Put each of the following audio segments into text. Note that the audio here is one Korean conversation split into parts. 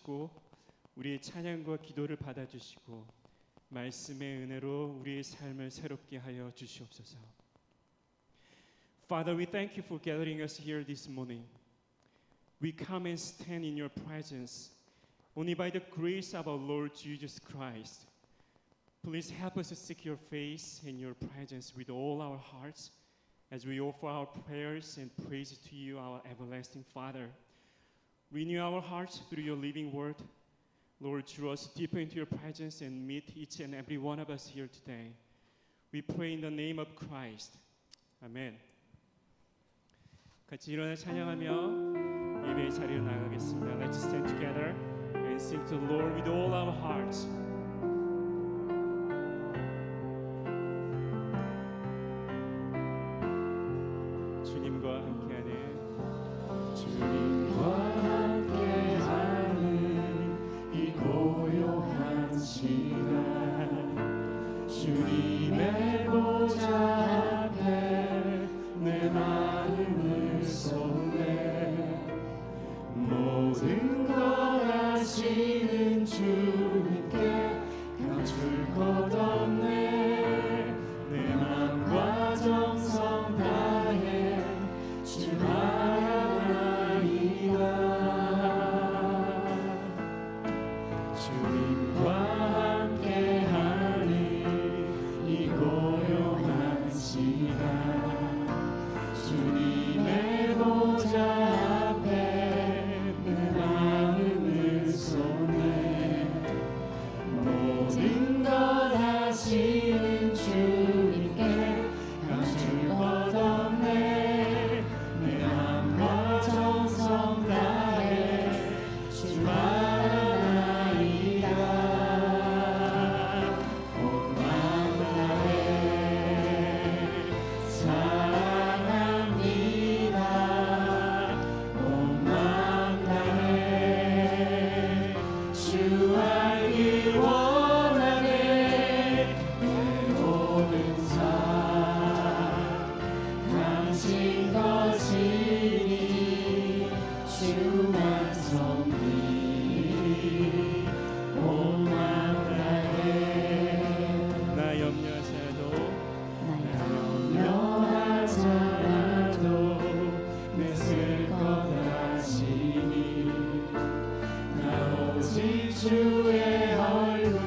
주시고 우리의 찬양과 기도를 받아주시고 말씀의 은혜로 우리의 삶을 새롭게 하여 주시옵소서. Father, we thank you for gathering us here this morning. We come and stand in your presence only by the grace of our Lord Jesus Christ. Please help us to seek your face and your presence with all our hearts as we offer our prayers and praise to you, our everlasting Father. Renew our hearts through your living word. Lord, draw us deeper into your presence and meet each and every one of us here today. We pray in the name of Christ. Amen. 같이 일어나 찬양하며 예배의 자리로 나가겠습니다. Let's stand together and sing to the Lord with all our hearts. 주님과 함께하는 이 고요한 시간 주님의 보좌 앞에 내 마음을 쏟네 모든 것 아시는 주님께 감출 것 없네 내 맘과 정성 다해 주 바라나이다 주님과 함께하는 이 고요한 시간 주님의 보좌 앞에 내 마음을 쏟네 모든 것 아시는 주님께 감출 것 없네 내 맘과 정성 다해 주 바라나이다 온 마음 다해 사랑합니다 온 마음 다해 주 알기 원하네 내 모든 삶 당신 것이니 주만 섬기니 온 마음 다해 나 염려하지 염려하잖아도 내 쓸 것 아시니 나 오직 주의 얼굴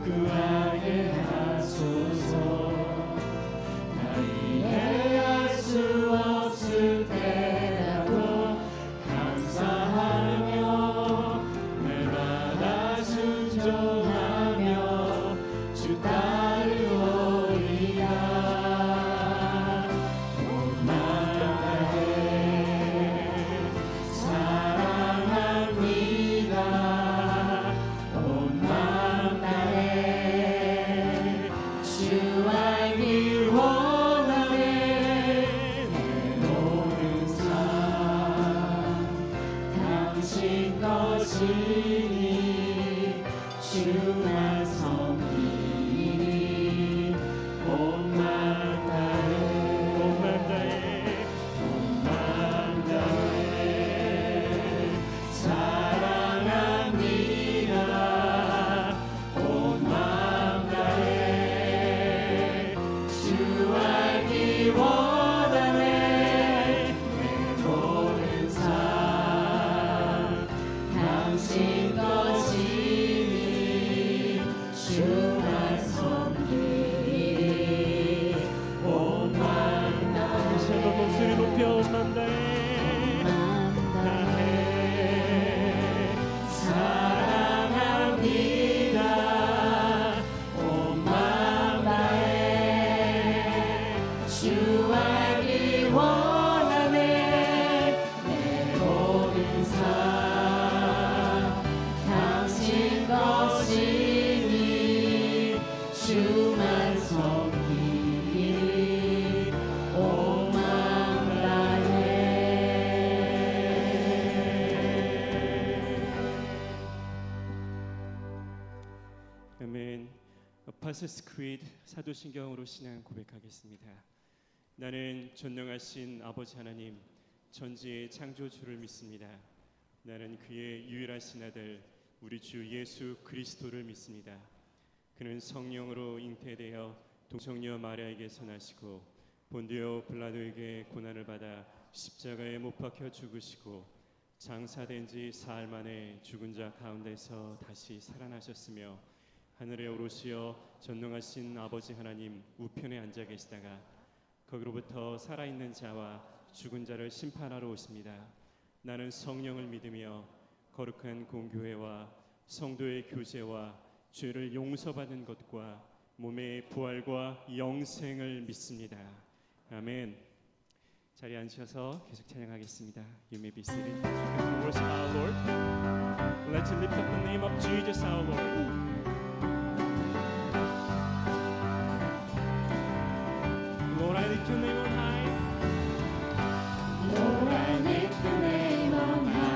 구하게 하소서 나 이해할 수 없을 때라도 감사하며 날마다 순종하며 주 따르오리라 온 마음 다해 사랑합니다 온 마음 다해 주 알기 원하네 내 모든 삶 당신 것이니 주만 섬기니 온 마음 다해 온 마음 다해 사랑합니다 온 마음 다해 주 알기 원하네 내 모든 삶 당신 것이니 주만 섬기니 온 마음 다시 한번 목소리 높여 온 마음 다해 사랑합니다 온 마음 다해 주 알기 원하네 내 모든 삶 당신 것이니 주만 섬기니 온 마음 다해 아멘. Apostles' Creed 사도신경으로 신앙 고백하겠습니다. 나는 전능하신 아버지 하나님, 전지의 창조주를 믿습니다. 나는 그의 유일하신 아들 우리 주 예수 그리스도를 믿습니다. 그는 성령으로 잉태되어 동성녀 마리아에게서 나시고 본디오 빌라도에게 고난을 받아 십자가에 못 박혀 죽으시고 장사된 지 사흘 만에 죽은 자 가운데서 다시 살아나셨으며 하늘에 오르시어 전능하신 아버지 하나님 우편에 앉아 계시다가 거기로부터 살아있는 자와 죽은 자를 심판하러 오십니다. 나는 성령을 믿으며 거룩한 공교회와 성도의 교제와 죄를 용서받는 것과 몸의 부활과 영생을 믿습니다. 아멘. 자리에 앉으셔서 계속 찬양하겠습니다. You may be seated. As we come to worship our Lord. Let's lift up the name of Jesus our Lord. Lord, I lift your name on high. Lord, I lift the name on high.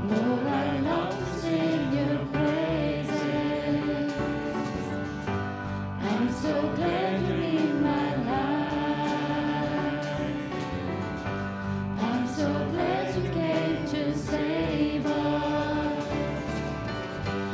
Lord, I love to sing your praises. I'm so glad you're in my life. I'm so glad you came to save us.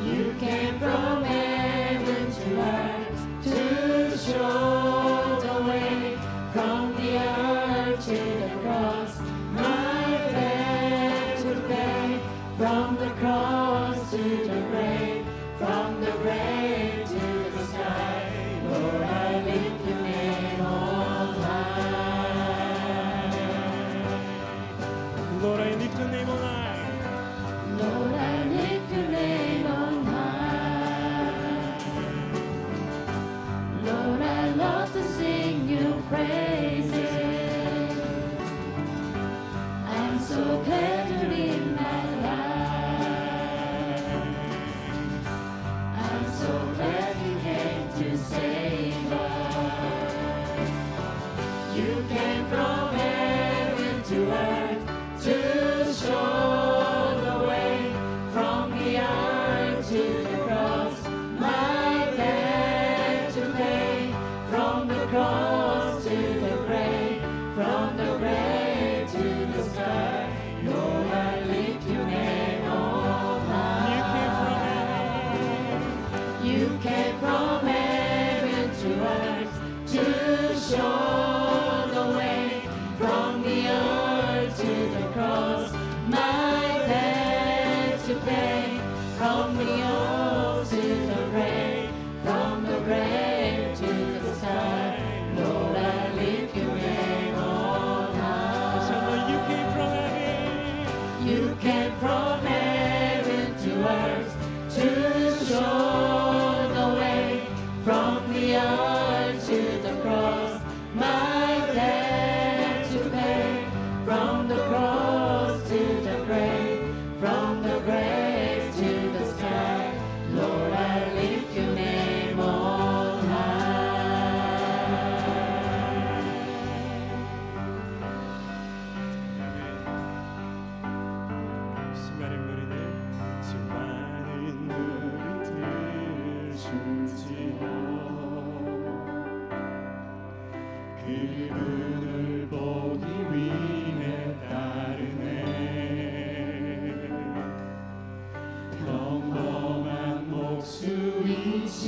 You came from heaven to earth to show the way from the earth to the cross. My debt to pay, from the cross to the grave, from the grave to the sky. Lord, I lift your name on high. Lord, I lift your name on high. Lord, I lift your name on high. Lord, I love to sing your praises. I'm so glad you're in my life. I'm so glad you came to save us. You came from heaven to earth to show the way from the earth to the cross. My debt to pay, from the cross to the grave, from the grave to the sky. Lord, I lift your name on high. You came from heaven to earth to show the way from the earth to the cross. My debt to pay, from the earth to the grave, from the grave to the sky. Lord, I lift your name on high. So you came from heaven. You came from heaven to earth to show the way from the earth to the cross. My debt to pay, from the cross to the grave, from the grave to the sky. Lord, I lift your name on high. 수많은 무리들 수많은 무리들 숨지어 그분을 보기 위해 따르네. 평범한 목수이신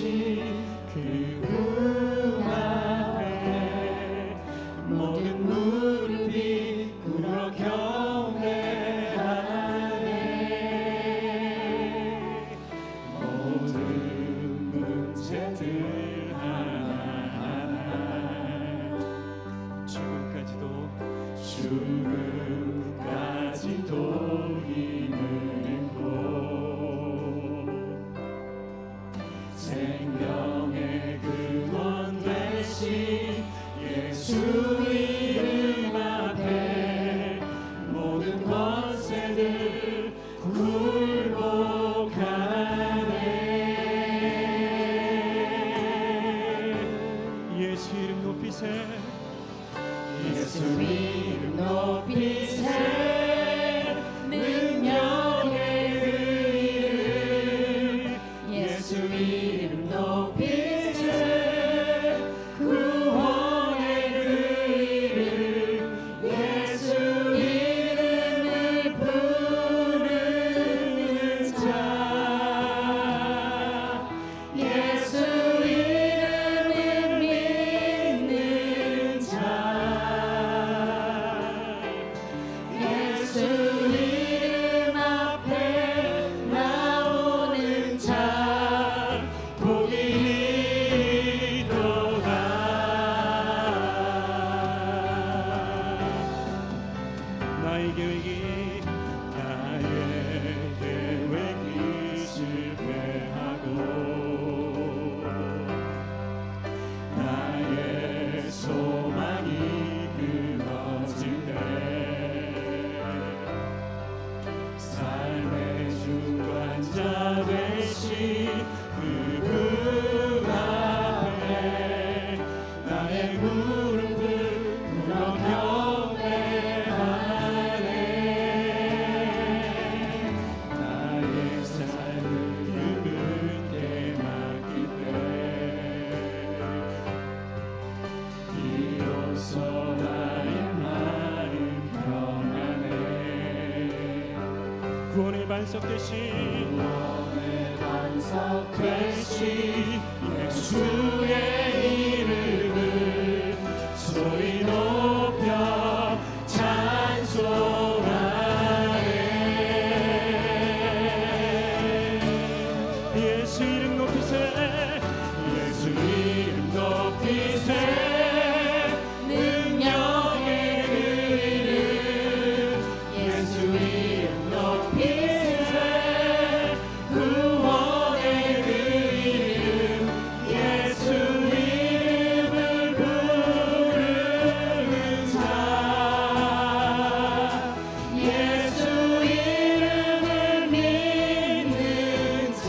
그분 앞에 모든 무릎이 꿇어 경배하네. 모든 문제들 하나하나 죽음까지도 힘을 잃고 생명의 근원 되신 예수 이름 앞에 모든 권세들 굴복하네. 예수 이름 높이세. 예수 이름 높이세. 능력의 그 이름. 예수 이름 높이세. 구원의 그 이름. 예수 이름 구원의 반석 되신 반석 되신 예수의 이름을 소리 높여 찬송하네. 예수 이름 높이세 예수 이름 높이세 능력의 그 이름 예수 이름 높이세 구원의 그 이름 예수 이름을 부르는 자 예수 이름을 믿는 자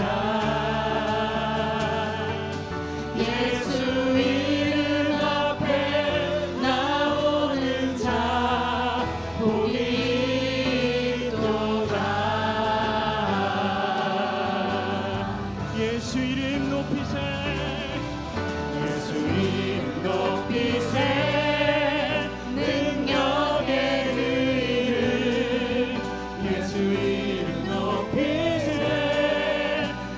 예수 이름 앞에 나오는 자 복이 있도다. 예수 이름 높이세 예수 이름 높이세 능력의 그 이름 예수 이름 높이세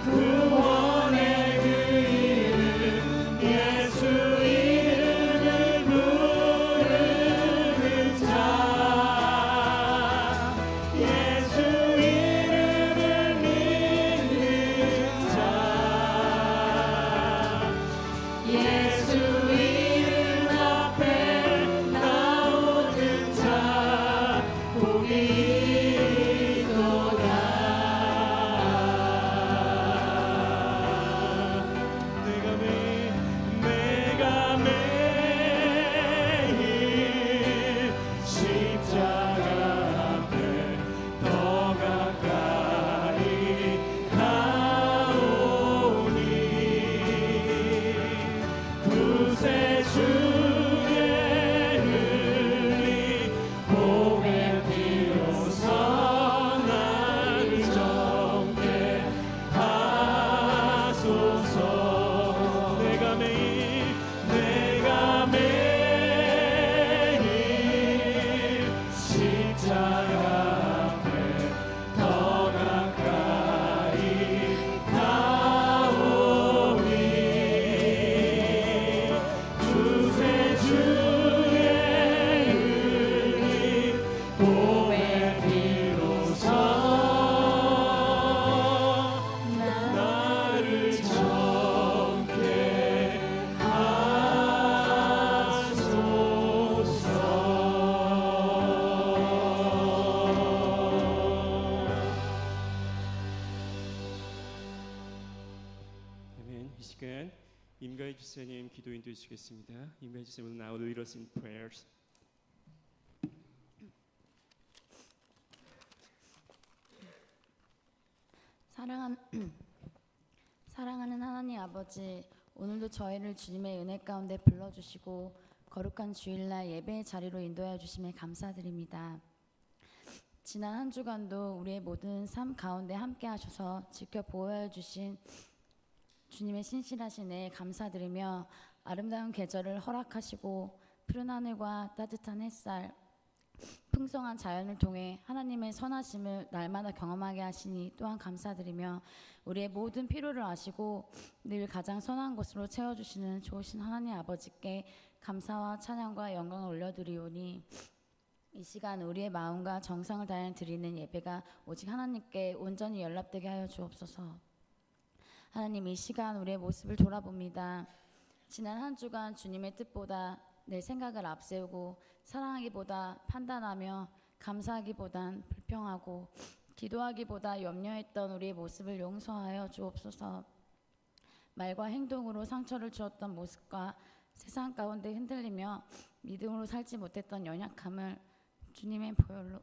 구원의 그 이름 예수 이름을 부르는 자 예수 이름을 믿는 자 예수 이름 앞에 나오는 자 복이 있도다. 내가 매일 십자가 앞에 더 가까이 가오니 구세주의 흘린 보배 비로소 나를 정케 하소서. 내가 매일 십자가 앞에 더 가까이 가오니 구세주의 흘린 보배 비로소 나를 정케 아멘. 이 시간 임가희 주사님 기도 인도해 주시겠습니다. 임가희 주사님 will now lead us in prayers. 사랑하는 하나님 아버지, 오늘도 저희를 주님의 은혜 가운데 불러주시고 거룩한 주일날 예배의 자리로 인도하여 주심에 감사드립니다. 지난 한 주간도 우리의 모든 삶 가운데 함께 하셔서 지켜 보호해 주신 주님의 신실하신 은혜에 감사드리며 아름다운 계절을 허락하시고 푸른 하늘과 따뜻한 햇살, 풍성한 자연을 통해 하나님의 선하심을 날마다 경험하게 하시니 또한 감사드리며 우리의 모든 필요를 아시고 늘 가장 선한 것으로 채워주시는 좋으신 하나님 아버지께 감사와 찬양과 영광을 올려드리오니 이 시간 우리의 마음과 정성을 다해 드리는 예배가 오직 하나님께 온전히 연락되게 하여 주옵소서. 하나님, 이 시간 우리의 모습을 돌아봅니다. 지난 한 주간 주님의 뜻보다 내 생각을 앞세우고 사랑하기보다 판단하며 감사하기보단 불평하고 기도하기보다 염려했던 우리의 모습을 용서하여 주옵소서. 말과 행동으로 상처를 주었던 모습과 세상 가운데 흔들리며 믿음으로 살지 못했던 연약함을 주님의 보혈로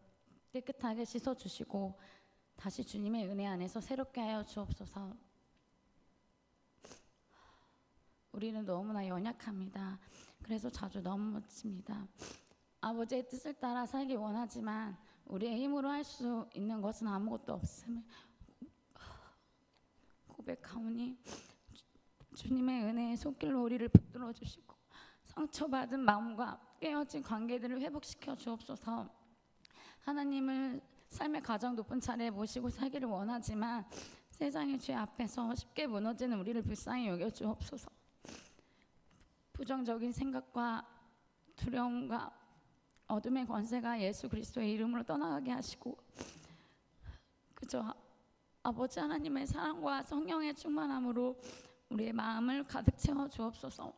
깨끗하게 씻어주시고 다시 주님의 은혜 안에서 새롭게 하여 주옵소서. 우리는 너무나 연약합니다. 그래서 자주 넘어집니다. 아버지의 뜻을 따라 살기 원하지만 우리의 힘으로 할 수 있는 것은 아무것도 없음을 고백하오니 주님의 은혜의 손길로 우리를 붙들어 주시고 상처받은 마음과 깨어진 관계들을 회복시켜 주옵소서. 하나님을 삶의 가장 높은 차례에 모시고 살기를 원하지만 세상의 죄 앞에서 쉽게 무너지는 우리를 불쌍히 여겨주옵소서. 부정적인 생각과 두려움과 어둠의 권세가 예수 그리스도의 이름으로 떠나가게 하시고 그저 아버지 하나님의 사랑과 성령의 충만함으로 우리의 마음을 가득 채워 주옵소서.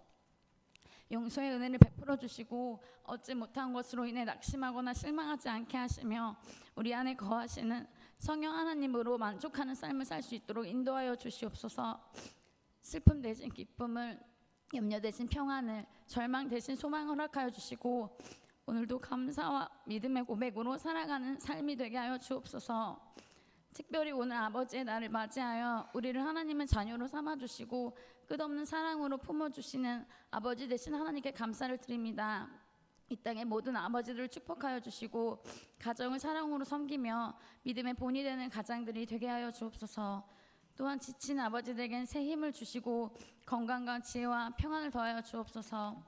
용서의 은혜를 베풀어 주시고 얻지 못한 것으로 인해 낙심하거나 실망하지 않게 하시며 우리 안에 거하시는 성령 하나님으로 만족하는 삶을 살 수 있도록 인도하여 주시옵소서. 슬픔 대신 기쁨을, 염려 대신 평안을, 절망 대신 소망을 허락하여 주시고 오늘도 감사와 믿음의 고백으로 살아가는 삶이 되게 하여 주옵소서. 특별히 오늘 아버지의 날을 맞이하여 우리를 하나님의 자녀로 삼아주시고 끝없는 사랑으로 품어주시는 아버지 되신 하나님께 감사를 드립니다. 이 땅의 모든 아버지들을 축복하여 주시고 가정을 사랑으로 섬기며 믿음의 본이 되는 가장들이 되게 하여 주옵소서. 또한 지친 아버지들에겐 새 힘을 주시고 건강과 지혜와 평안을 더하여 주옵소서.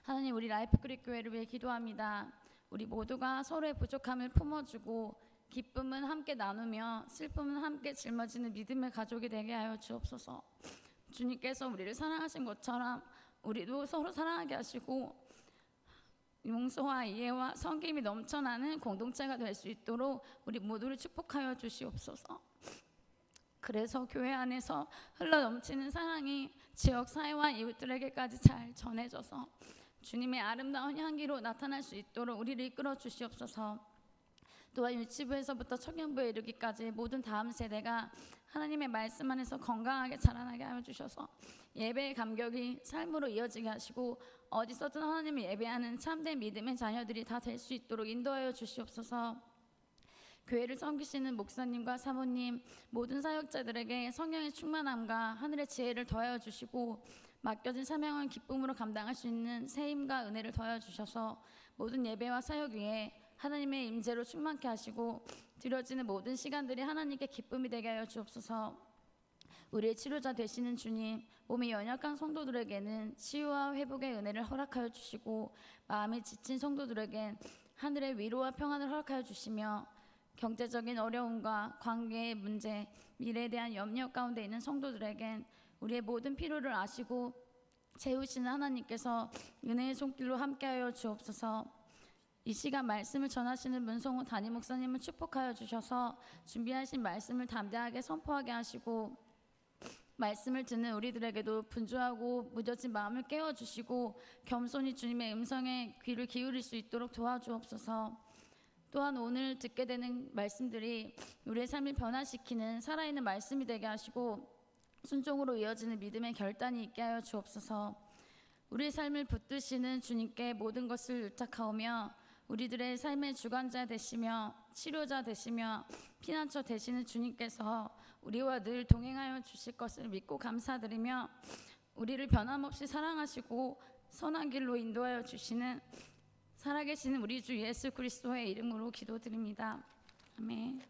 하나님, 우리 라이프크릭 교회를 위해 기도합니다. 우리 모두가 서로의 부족함을 품어주고 기쁨은 함께 나누며 슬픔은 함께 짊어지는 믿음의 가족이 되게 하여 주옵소서. 주님께서 우리를 사랑하신 것처럼 우리도 서로 사랑하게 하시고 용서와 이해와 섬김이 넘쳐나는 공동체가 될 수 있도록 우리 모두를 축복하여 주시옵소서. 그래서 교회 안에서 흘러넘치는 사랑이 지역 사회와 이웃들에게까지 잘 전해져서 주님의 아름다운 향기로 나타날 수 있도록 우리를 이끌어 주시옵소서. 또한 유치부에서부터 청년부에 이르기까지 모든 다음 세대가 하나님의 말씀 안에서 건강하게 자라나게 하여 주셔서 예배의 감격이 삶으로 이어지게 하시고 어디서든 하나님을 예배하는 참된 믿음의 자녀들이 다 될 수 있도록 인도하여 주시옵소서. 교회를 섬기시는 목사님과 사모님, 모든 사역자들에게 성령의 충만함과 하늘의 지혜를 더하여 주시고 맡겨진 사명을 기쁨으로 감당할 수 있는 새 힘과 은혜를 더하여 주셔서 모든 예배와 사역 위에 하나님의 임재로 충만케 하시고 드려지는 모든 시간들이 하나님께 기쁨이 되게 하여 주옵소서. 우리의 치료자 되시는 주님, 몸이 연약한 성도들에게는 치유와 회복의 은혜를 허락하여 주시고 마음이 지친 성도들에겐 하늘의 위로와 평안을 허락하여 주시며 경제적인 어려움과 관계의 문제, 미래에 대한 염려 가운데 있는 성도들에겐 우리의 모든 필요를 아시고 채우시는 하나님께서 은혜의 손길로 함께하여 주옵소서. 이 시간 말씀을 전하시는 문성호 담임 목사님을 축복하여 주셔서 준비하신 말씀을 담대하게 선포하게 하시고 말씀을 듣는 우리들에게도 분주하고 무뎌진 마음을 깨워주시고 겸손히 주님의 음성에 귀를 기울일 수 있도록 도와주옵소서. 또한 오늘 듣게 되는 말씀들이 우리의 삶을 변화시키는 살아있는 말씀이 되게 하시고 순종으로 이어지는 믿음의 결단이 있게 하여 주옵소서. 우리의 삶을 붙드시는 주님께 모든 것을 의탁하오며 우리들의 삶의 주관자 되시며 치료자 되시며 피난처 되시는 주님께서 우리와 늘 동행하여 주실 것을 믿고 감사드리며 우리를 변함없이 사랑하시고 선한 길로 인도하여 주시는 살아계시는 우리 주 예수 그리스도의 이름으로 기도드립니다. 아멘.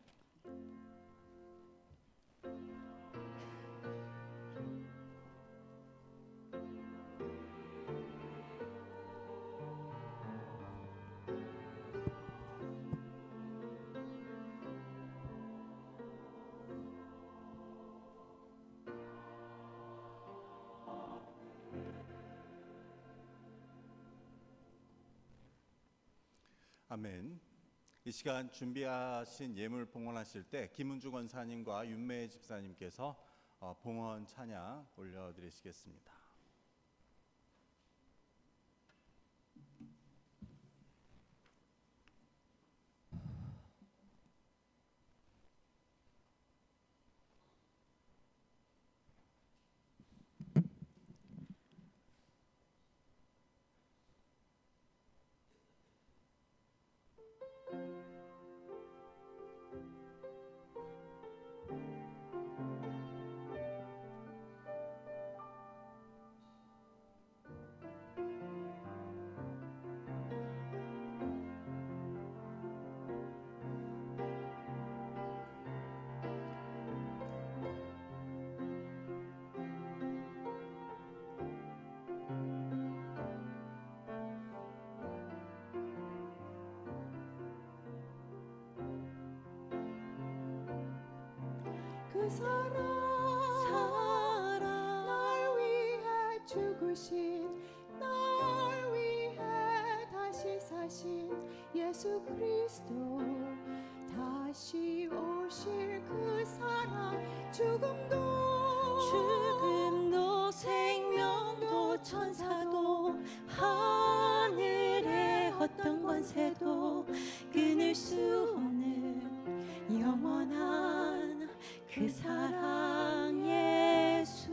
아멘. 이 시간 준비하신 예물 봉헌하실 때 김은주 권사님과 윤매 집사님께서 봉헌 찬양 올려드리시겠습니다. 그 사랑 날 위해 죽으신 날 위해 다시 사신 예수 그리스도 다시 오실 그 사랑 죽음도 생명도 천사도 하늘의 어떤 권세도 끊을 수 없는 영원한 그 사랑 예수.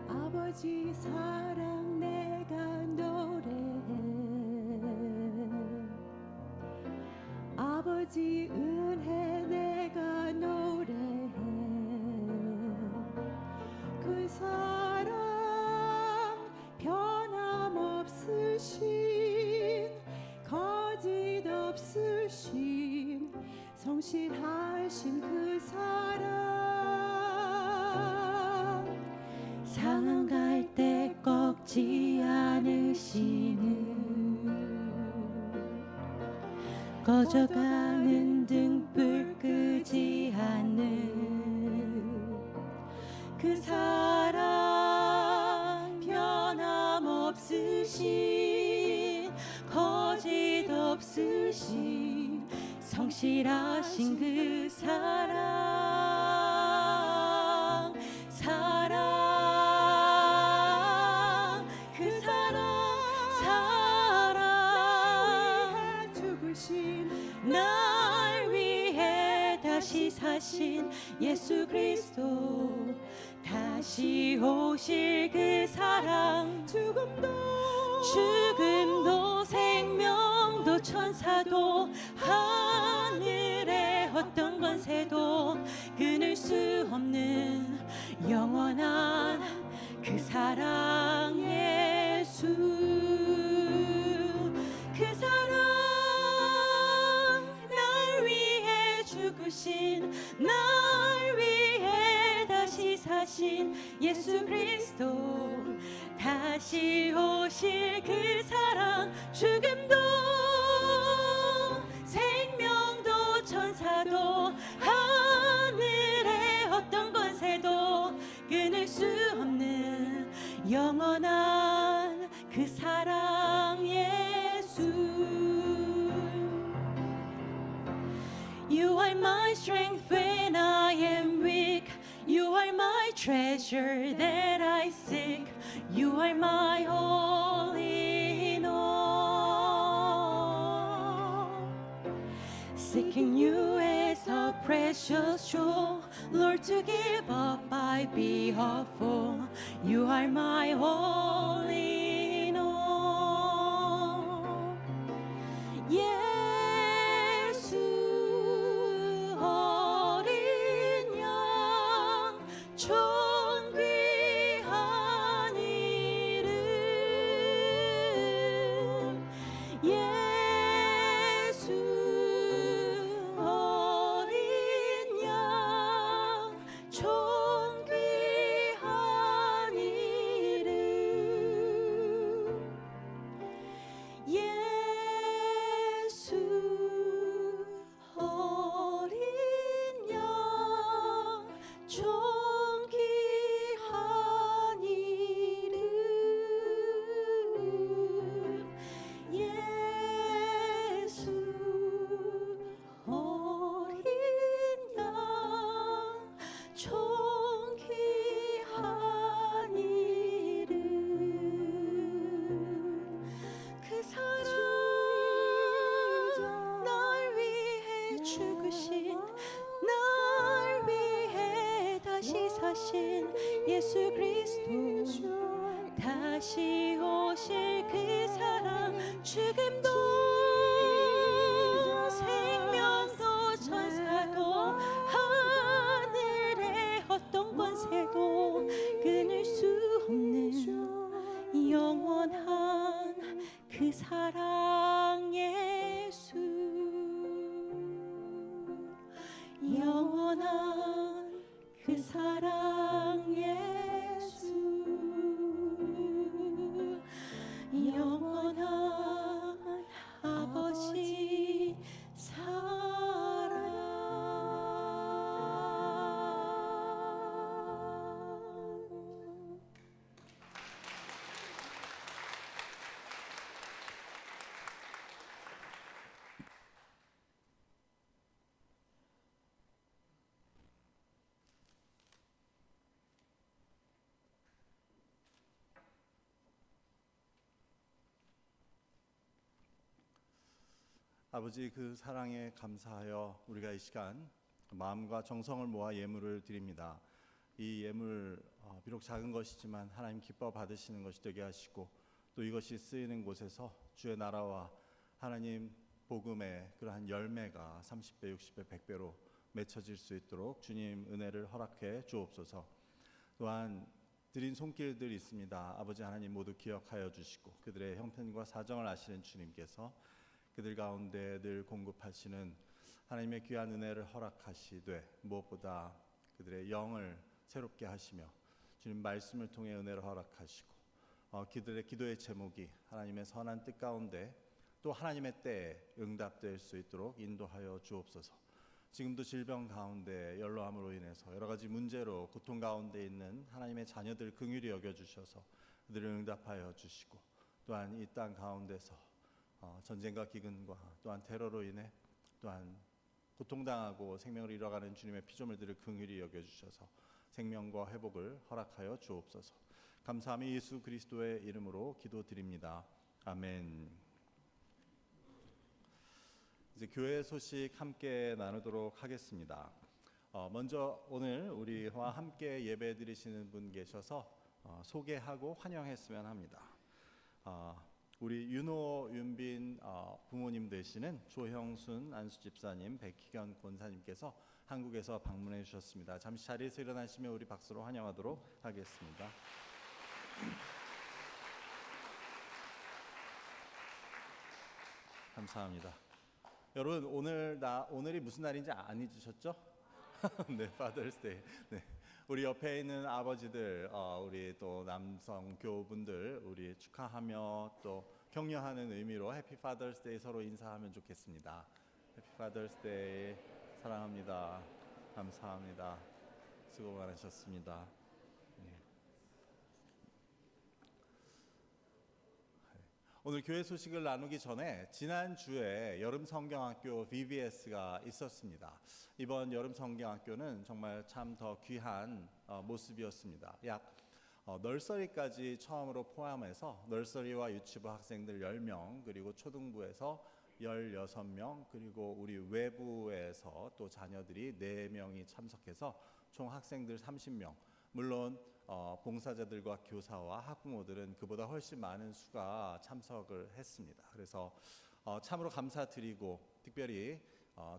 아버지 사랑 내가 노래해 아버지 은혜 내가 노래해 그 사랑 변함없으신 거짓 없으신 성실하신 그 사랑 상한 갈 때 꺾지 않으시는 꺼져가는 등불 끄지 않는 그 사랑 변함없으신 거짓 없으신 성실하신 그 사랑 그 사랑 죽으신 날 위해 다시 사신 예수 그리스도 다시 오실 그 사랑 죽음도 생명도 천사도 하늘의 어떤 권세도 끊을 수 없는 영원한 그 사랑 예수. 그 사랑 날 위해 죽으신 날 위해 다시 사신 예수 그리스도 다시 오실 그 사랑 죽음도 생명도 천사도 하늘의 어떤 권세도 끊을 수 없는 영원한 그 사랑 예수. You are my strength when I am weak. You are my treasure that I seek. You are my all in all. Seeking you as a precious jewel, Lord, to give up I'd be a fool. You are my all in all. 예수 어린 양 존귀한 이름 예수 어린 양 존귀한 이름 예수 어린 양 존귀한 이름 예수 어린 양 존귀한 이름 그 사랑 날 위해 죽으신 날 위해 다시 사신 예수 그리스도 다시 오실 그 사랑 죽음도 생명도 천사도 하늘의 어떤 권세도 끊을 수 없는 영원한 그 사랑 예수 영원한 그 사랑 예수 아버지 그 사랑에 감사하여 우리가 이 시간 마음과 정성을 모아 예물을 드립니다. 이 예물 비록 작은 것이지만 하나님 기뻐 받으시는 것이 되게 하시고 또 이것이 쓰이는 곳에서 주의 나라와 하나님 복음의 그러한 열매가 30배, 60배, 100배로 맺혀질 수 있도록 주님 은혜를 허락해 주옵소서. 또한 드린 손길들이 있습니다. 아버지 하나님 모두 기억하여 주시고 그들의 형편과 사정을 아시는 주님께서 그들 가운데 늘 공급하시는 하나님의 귀한 은혜를 허락하시되 무엇보다 그들의 영을 새롭게 하시며 주님 말씀을 통해 은혜를 허락하시고 그들의 기도의 제목이 하나님의 선한 뜻 가운데 또 하나님의 때에 응답될 수 있도록 인도하여 주옵소서. 지금도 질병 가운데 연로함으로 인해서 여러 가지 문제로 고통 가운데 있는 하나님의 자녀들 긍휼히 여겨주셔서 그들을 응답하여 주시고 또한 이 땅 가운데서 전쟁과 기근과 또한 테러로 인해 또한 고통당하고 생명을 잃어가는 주님의 피조물들을 긍휼히 여겨주셔서 생명과 회복을 허락하여 주옵소서. 감사하며 예수 그리스도의 이름으로 기도드립니다. 아멘. 이제 교회 소식 함께 나누도록 하겠습니다. 먼저 오늘 우리와 함께 예배 드리시는 분 계셔서 소개하고 환영했으면 합니다. 우리 윤호, 윤빈 부모님 되시는 조형순 안수집사님, 백희견 권사님께서 한국에서 방문해 주셨습니다. 잠시 자리에서 일어나시면 우리 박수로 환영하도록 하겠습니다. 감사합니다. 여러분 오늘이 무슨 날인지 안 잊으셨죠? 네, Father's Day. 네, 우리 옆에 있는 아버지들, 우리 또 남성 교우분들 우리 축하하며 또 격려하는 의미로 해피 Father's Day 서로 인사하면 좋겠습니다. 해피 Father's Day. 사랑합니다. 감사합니다. 수고 많으셨습니다. 오늘 교회 소식을 나누기 전에 지난주에 여름 성경학교 VBS가 있었습니다. 이번 여름 성경학교는 정말 참 더 귀한 모습이었습니다. 약 널서리까지 처음으로 포함해서 널서리와 유치부 학생들 10명 그리고 초등부에서 16명 그리고 우리 외부에서 또 자녀들이 4명이 참석해서 총 학생들 30명 물론 봉사자들과 교사와 학부모들은 그보다 훨씬 많은 수가 참석을 했습니다. 그래서 참으로 감사드리고 특별히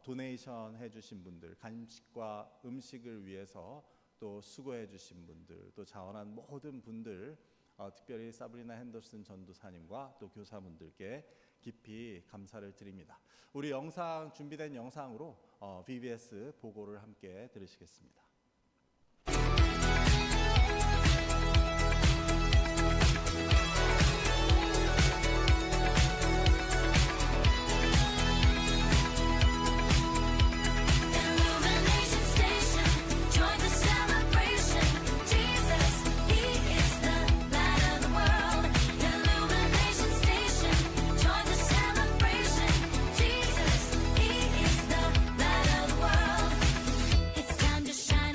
도네이션 해주신 분들, 간식과 음식을 위해서 또 수고해 주신 분들, 또 자원한 모든 분들, 특별히 사브리나 핸더슨 전도사님과 또 교사분들께 깊이 감사를 드립니다. 우리 영상 준비된 영상으로 VBS 보고를 함께 들으시겠습니다. It's time to shine.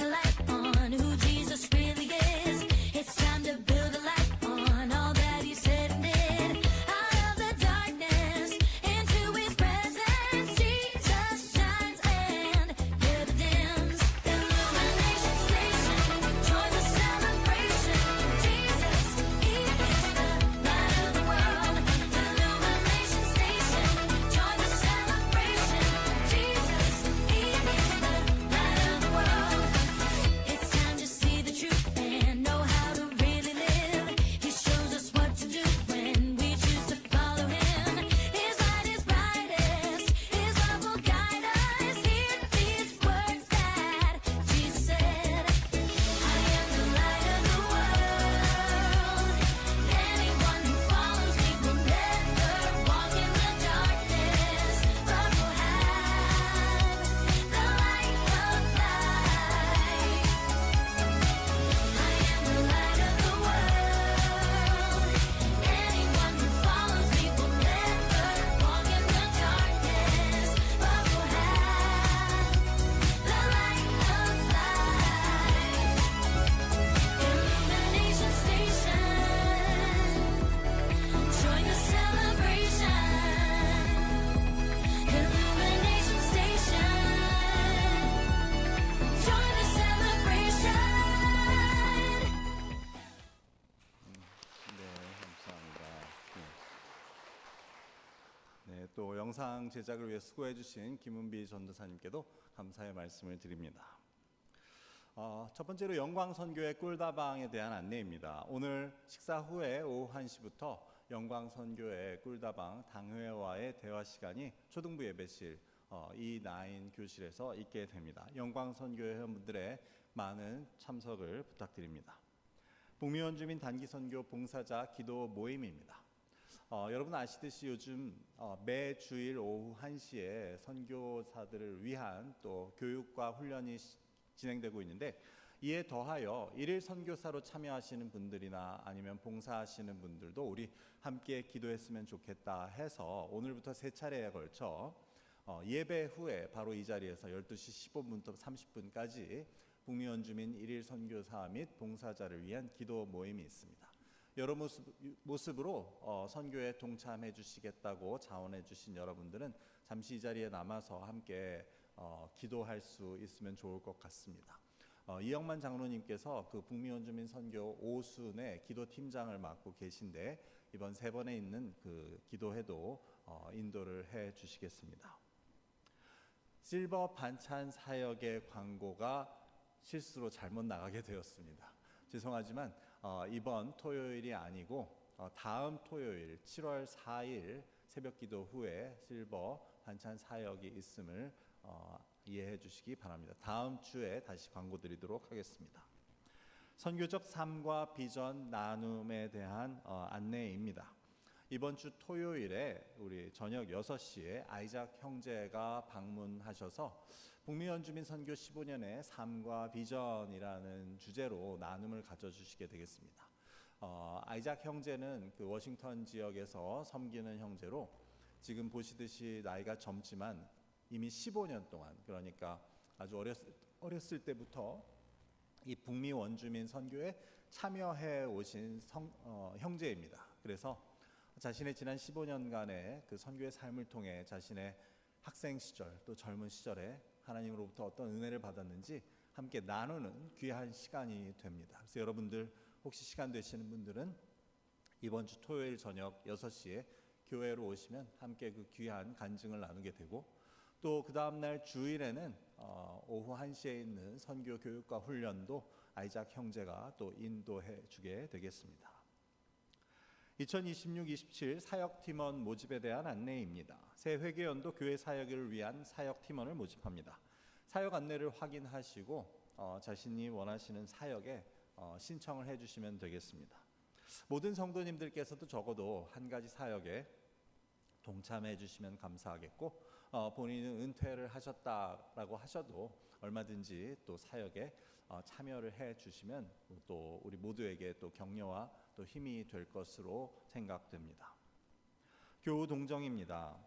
또 영상 제작을 위해 수고해 주신 김은비 전도사님께도 감사의 말씀을 드립니다. 첫 번째로 영광선교회 꿀다방에 대한 안내입니다. 오늘 식사 후에 오후 1시부터 영광선교회 꿀다방 당회와의 대화 시간이 초등부 예배실 E9 교실에서 있게 됩니다. 영광선교회 회원분들의 많은 참석을 부탁드립니다. 북미 원주민 단기선교 봉사자 기도 모임입니다. 여러분 아시듯이 요즘 매 주일 오후 1시에 선교사들을 위한 또 교육과 훈련이 진행되고 있는데, 이에 더하여 일일 선교사로 참여하시는 분들이나 아니면 봉사하시는 분들도 우리 함께 기도했으면 좋겠다 해서 오늘부터 3차례에 걸쳐 예배 후에 바로 이 자리에서 12시 15분부터 30분까지 북미 원주민 일일 선교사 및 봉사자를 위한 기도 모임이 있습니다. 여러 모습으로 선교에 동참해 주시겠다고 자원해 주신 여러분들은 잠시 이 자리에 남아서 함께 기도할 수 있으면 좋을 것 같습니다. 이영만 장로님께서 그 북미 원주민 선교 오순의 기도팀장을 맡고 계신데, 이번 3번에 있는 그 기도회도 인도를 해 주시겠습니다. 실버 반찬 사역의 광고가 실수로 잘못 나가게 되었습니다. 죄송하지만 이번 토요일이 아니고 다음 토요일 7월 4일 새벽기도 후에 실버 반찬 사역이 있음을 이해해 주시기 바랍니다. 다음 주에 다시 광고 드리도록 하겠습니다. 선교적 삶과 비전 나눔에 대한 안내입니다. 이번 주 토요일에 우리 저녁 6시에 아이작 형제가 방문하셔서 북미 원주민 선교 15년의 삶과 비전이라는 주제로 나눔을 가져주시게 되겠습니다. 아이작 형제는 그 워싱턴 지역에서 섬기는 형제로, 지금 보시듯이 나이가 젊지만 이미 15년 동안, 그러니까 아주 어렸을 때부터 이 북미 원주민 선교에 참여해 오신 형제입니다. 그래서 자신의 지난 15년간의 그 선교의 삶을 통해 자신의 학생 시절 또 젊은 시절에 하나님으로부터 어떤 은혜를 받았는지 함께 나누는 귀한 시간이 됩니다. 그래서 여러분들 혹시 시간 되시는 분들은 이번 주 토요일 저녁 6시에 교회로 오시면 함께 그 귀한 간증을 나누게 되고, 또 그 다음날 주일에는 오후 1시에 있는 선교 교육과 훈련도 아이작 형제가 또 인도해 주게 되겠습니다. 2026-27 사역팀원 모집에 대한 안내입니다. 새 회계연도 교회 사역을 위한 사역팀원을 모집합니다. 사역 안내를 확인하시고 자신이 원하시는 사역에 신청을 해주시면 되겠습니다. 모든 성도님들께서도 적어도 한 가지 사역에 동참해 주시면 감사하겠고, 본인은 은퇴를 하셨다라고 하셔도 얼마든지 또 사역에 참여를 해 주시면 또 우리 모두에게 또 격려와 또 힘이 될 것으로 생각됩니다. 교우 동정입니다.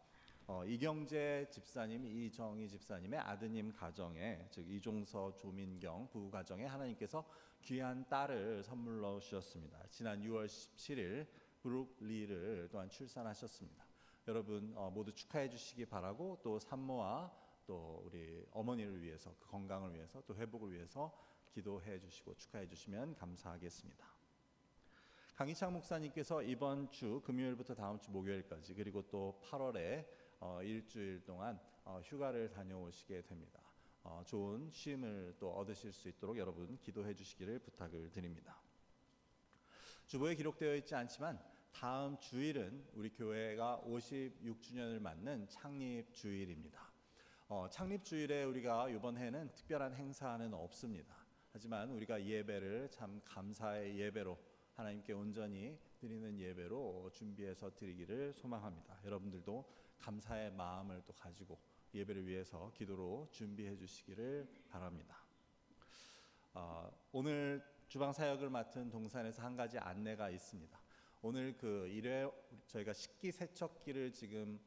이경재 집사님, 이정희 집사님의 아드님 가정에, 즉 이종서 조민경 부부 가정에 하나님께서 귀한 딸을 선물로 주셨습니다. 지난 6월 17일 브룩 리를 또한 출산하셨습니다. 여러분 모두 축하해 주시기 바라고, 또 산모와 또 우리 어머니를 위해서, 그 건강을 위해서 또 회복을 위해서 기도해 주시고 축하해 주시면 감사하겠습니다. 강희창 목사님께서 이번 주 금요일부터 다음 주 목요일까지, 그리고 또 8월에 일주일 동안 휴가를 다녀오시게 됩니다. 좋은 쉼을 또 얻으실 수 있도록 여러분 기도해 주시기를 부탁을 드립니다. 주보에 기록되어 있지 않지만 다음 주일은 우리 교회가 56주년을 맞는 창립 주일입니다. 창립 주일에 우리가 이번 해는 특별한 행사는 없습니다. 하지만 우리가 예배를 참 감사의 예배로, 하나님께 온전히 드리는 예배로 준비해서 드리기를 소망합니다. 여러분들도 감사의 마음을 또 가지고 예배를 위해서 기도로 준비해 주시기를 바랍니다. 오늘 주방 사역을 맡은 동산에서 한 가지 안내가 있습니다. 오늘 그 일회 저희가 식기세척기를 지금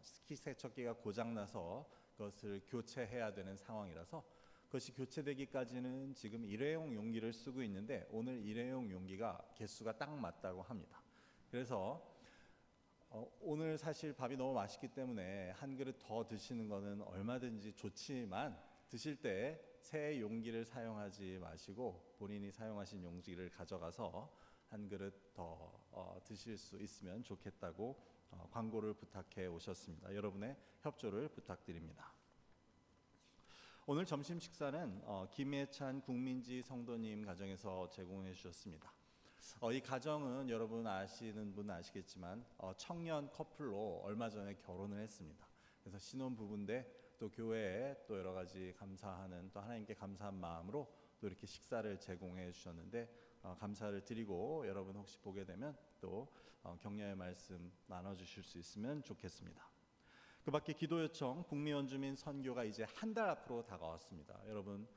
식기세척기가 고장나서 그것을 교체해야 되는 상황이라서, 그것이 교체되기까지는 지금 일회용 용기를 쓰고 있는데 오늘 일회용 용기가 개수가 딱 맞다고 합니다. 그래서 오늘 사실 밥이 너무 맛있기 때문에 한 그릇 더 드시는 거는 얼마든지 좋지만, 드실 때 새 용기를 사용하지 마시고 본인이 사용하신 용기를 가져가서 한 그릇 더 드실 수 있으면 좋겠다고 광고를 부탁해 오셨습니다. 여러분의 협조를 부탁드립니다. 오늘 점심 식사는 김예찬 국민지 성도님 가정에서 제공해 주셨습니다. 이 가정은 여러분 아시는 분은 아시겠지만 청년 커플로 얼마 전에 결혼을 했습니다. 그래서 신혼 부부인데 또 교회에 또 여러 가지 감사하는, 또 하나님께 감사한 마음으로 또 이렇게 식사를 제공해 주셨는데 감사를 드리고, 여러분 혹시 보게 되면 또 격려의 말씀 나눠주실 수 있으면 좋겠습니다. 그 밖에 기도 요청, 북미 원주민 선교가 이제 한 달 앞으로 다가왔습니다. 여러분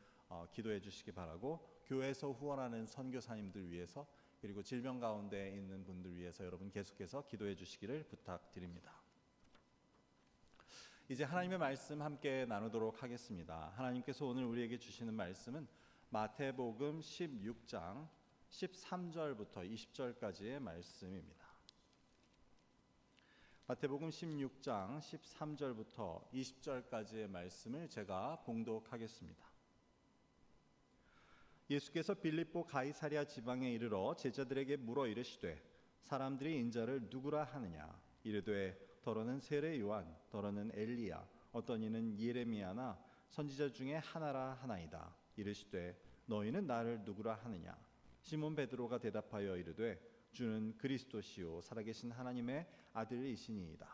기도해 주시기 바라고, 교회에서 후원하는 선교사님들 위해서, 그리고 질병 가운데 있는 분들 위해서 여러분 계속해서 기도해 주시기를 부탁드립니다. 이제 하나님의 말씀 함께 나누도록 하겠습니다. 하나님께서 오늘 우리에게 주시는 말씀은 마태복음 16장 13절부터 20절까지의 말씀입니다. 마태복음 16장 13절부터 20절까지의 말씀을 제가 봉독하겠습니다. 예수께서 빌립보 가이사랴 지방에 이르러 제자들에게 물어 이르시되 사람들이 인자를 누구라 하느냐. 이르되 더러는 세례 요한, 더러는 엘리야, 어떤 이는 예레미야나 선지자 중에 하나라 하나이다. 이르시되 너희는 나를 누구라 하느냐. 시몬 베드로가 대답하여 이르되 주는 그리스도시요 살아계신 하나님의 아들이시니이다.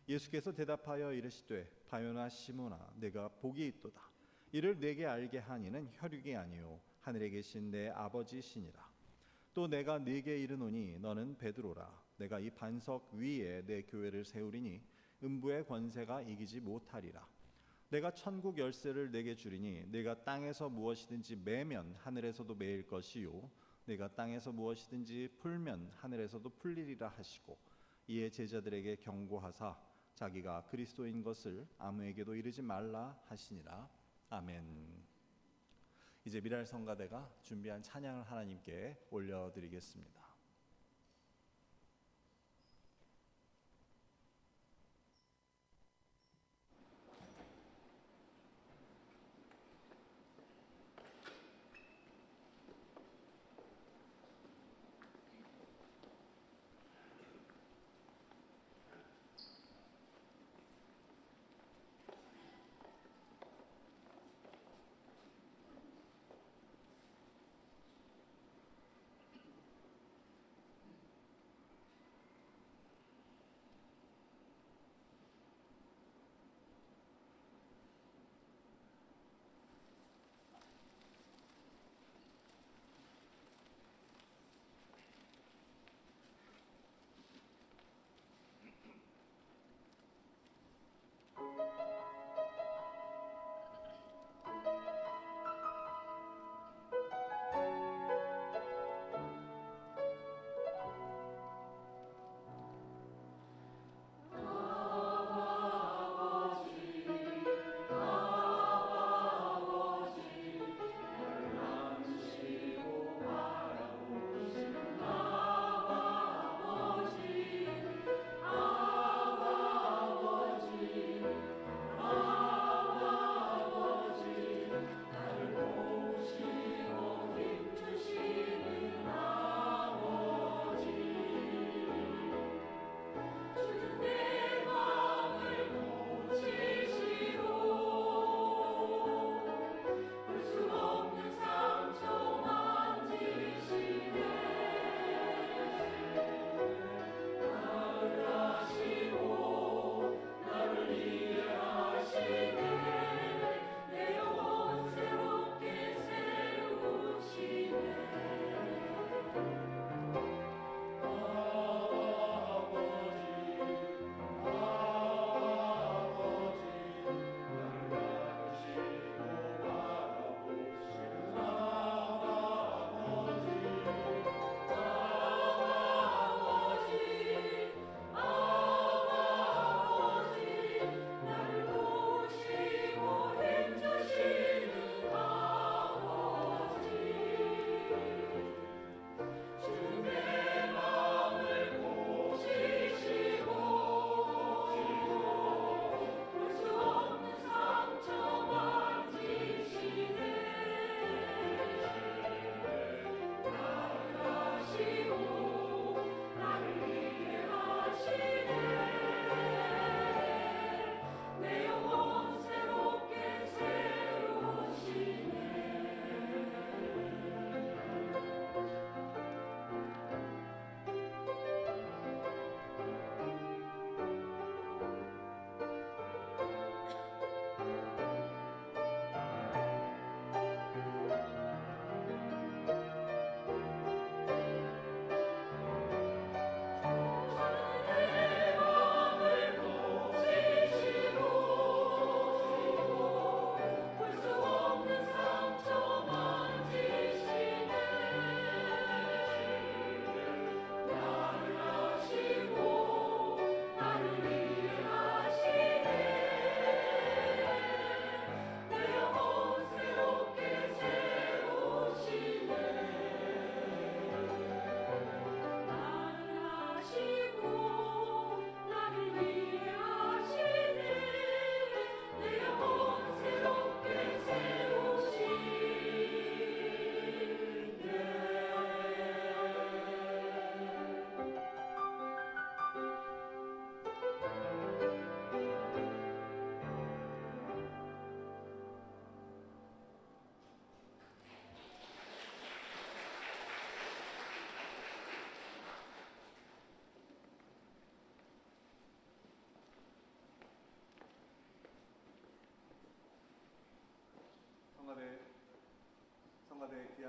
예수께서 대답하여 이르시되 바요나 시몬아, 내가 복이 있도다. 이를 내게 알게 하니는 혈육이 아니요 하늘에 계신 내 아버지시니라. 또 내가 네게 이르노니 너는 베드로라. 내가 이 반석 위에 내 교회를 세우리니 음부의 권세가 이기지 못하리라. 내가 천국 열쇠를 내게 주리니 내가 땅에서 무엇이든지 매면 하늘에서도 매일 것이요 내가 땅에서 무엇이든지 풀면 하늘에서도 풀리리라 하시고, 이에 제자들에게 경고하사 자기가 그리스도인 것을 아무에게도 이르지 말라 하시니라. 아멘. 이제 미랄 성가대가 준비한 찬양을 하나님께 올려드리겠습니다.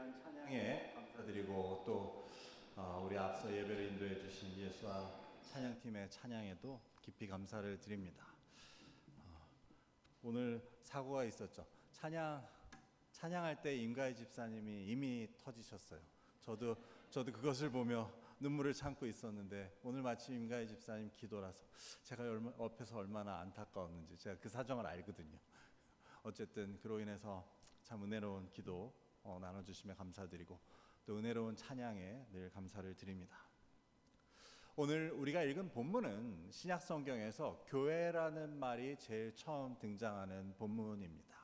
귀한 찬양에 감사드리고 또 우리 앞서 예배를 인도해 주신 예수와 찬양팀의 찬양에도 깊이 감사를 드립니다. 오늘 사고가 있었죠. 찬양할 때 임가희 집사님이 이미 터지셨어요. 저도 그것을 보며 눈물을 참고 있었는데 오늘 마침 임가희 집사님 기도라서 제가 옆에서 얼마나 안타까웠는지 제가 그 사정을 알거든요. 어쨌든 그로 인해서 참 은혜로운 기도 나눠주시며 감사드리고 또 은혜로운 찬양에 늘 감사를 드립니다. 오늘 우리가 읽은 본문은 신약 성경에서 교회라는 말이 제일 처음 등장하는 본문입니다.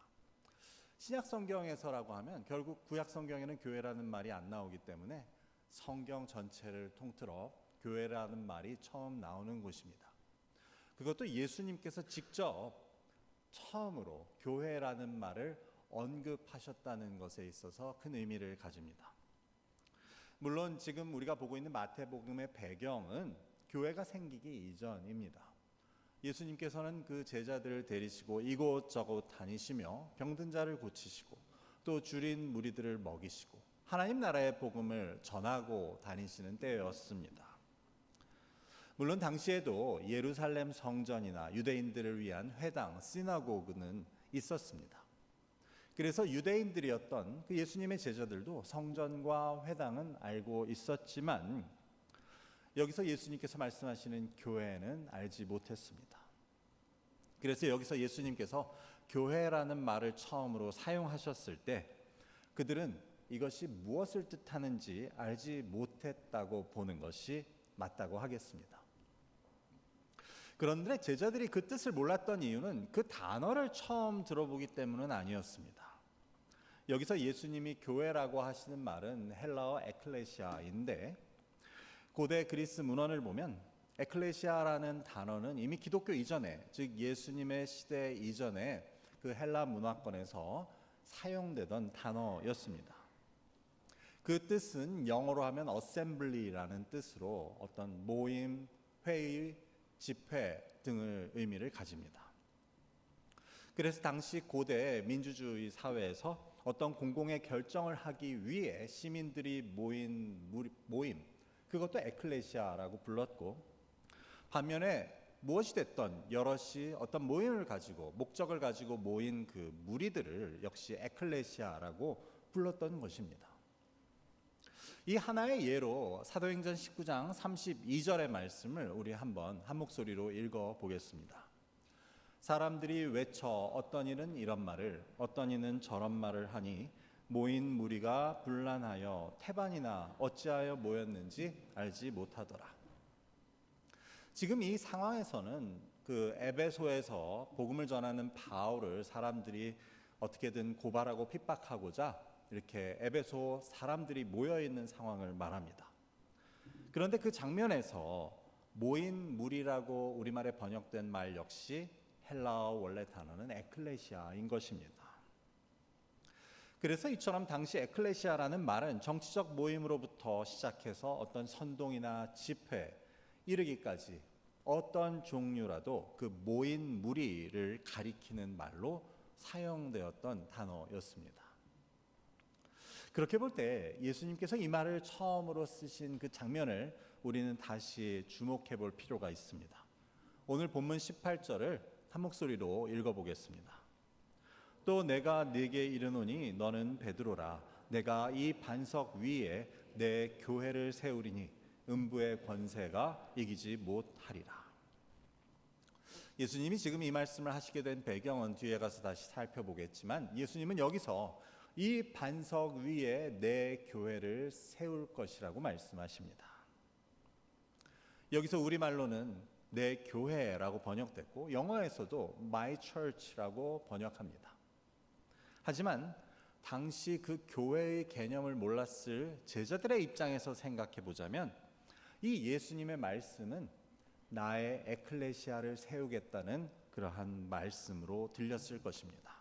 신약 성경에서라고 하면 결국 구약 성경에는 교회라는 말이 안 나오기 때문에 성경 전체를 통틀어 교회라는 말이 처음 나오는 곳입니다. 그것도 예수님께서 직접 처음으로 교회라는 말을 언급하셨다는 것에 있어서 큰 의미를 가집니다. 물론 지금 우리가 보고 있는 마태복음의 배경은 교회가 생기기 이전입니다. 예수님께서는 그 제자들을 데리시고 이곳저곳 다니시며 병든 자를 고치시고 또 줄인 무리들을 먹이시고 하나님 나라의 복음을 전하고 다니시는 때였습니다. 물론 당시에도 예루살렘 성전이나 유대인들을 위한 회당, 시나고그는 있었습니다. 그래서 유대인들이었던 그 예수님의 제자들도 성전과 회당은 알고 있었지만 여기서 예수님께서 말씀하시는 교회는 알지 못했습니다. 그래서 여기서 예수님께서 교회라는 말을 처음으로 사용하셨을 때 그들은 이것이 무엇을 뜻하는지 알지 못했다고 보는 것이 맞다고 하겠습니다. 그런데 제자들이 그 뜻을 몰랐던 이유는 그 단어를 처음 들어보기 때문은 아니었습니다. 여기서 예수님이 교회라고 하시는 말은 헬라어 에클레시아인데 고대 그리스 문헌을 보면 에클레시아라는 단어는 이미 기독교 이전에, 즉 예수님의 시대 이전에 그 헬라 문화권에서 사용되던 단어였습니다. 그 뜻은 영어로 하면 assembly라는 뜻으로 어떤 모임, 회의, 집회 등을 의미를 가집니다. 그래서 당시 고대 민주주의 사회에서 어떤 공공의 결정을 하기 위해 시민들이 모인 모임, 그것도 에클레시아라고 불렀고 반면에 무엇이 됐던 여럿이 어떤 모임을 가지고 목적을 가지고 모인 그 무리들을 역시 에클레시아라고 불렀던 것입니다. 이 하나의 예로 사도행전 19장 32절의 말씀을 우리 한번 한 목소리로 읽어 보겠습니다. 사람들이 외쳐 어떤 이는 이런 말을 어떤 이는 저런 말을 하니 모인 무리가 분란하여 태반이나 어찌하여 모였는지 알지 못하더라. 지금 이 상황에서는 그 에베소에서 복음을 전하는 바울을 사람들이 어떻게든 고발하고 핍박하고자 이렇게 에베소 사람들이 모여 있는 상황을 말합니다. 그런데 그 장면에서 모인 무리라고 우리말에 번역된 말 역시 헬라어 원래 단어는 에클레시아인 것입니다. 그래서 이처럼 당시 에클레시아라는 말은 정치적 모임으로부터 시작해서 어떤 선동이나 집회 이르기까지 어떤 종류라도 그 모인 무리를 가리키는 말로 사용되었던 단어였습니다. 그렇게 볼 때 예수님께서 이 말을 처음으로 쓰신 그 장면을 우리는 다시 주목해 볼 필요가 있습니다. 오늘 본문 18절을 한 목소리로 읽어보겠습니다. 또 내가 네게 이르노니 너는 베드로라. 내가 이 반석 위에 내 교회를 세우리니 음부의 권세가 이기지 못하리라. 예수님이 지금 이 말씀을 하시게 된 배경은 뒤에 가서 다시 살펴보겠지만 예수님은 여기서 이 반석 위에 내 교회를 세울 것이라고 말씀하십니다. 여기서 우리말로는 내 교회라고 번역됐고 영어에서도 my church라고 번역합니다. 하지만 당시 그 교회의 개념을 몰랐을 제자들의 입장에서 생각해 보자면 이 예수님의 말씀은 나의 에클레시아를 세우겠다는 그러한 말씀으로 들렸을 것입니다.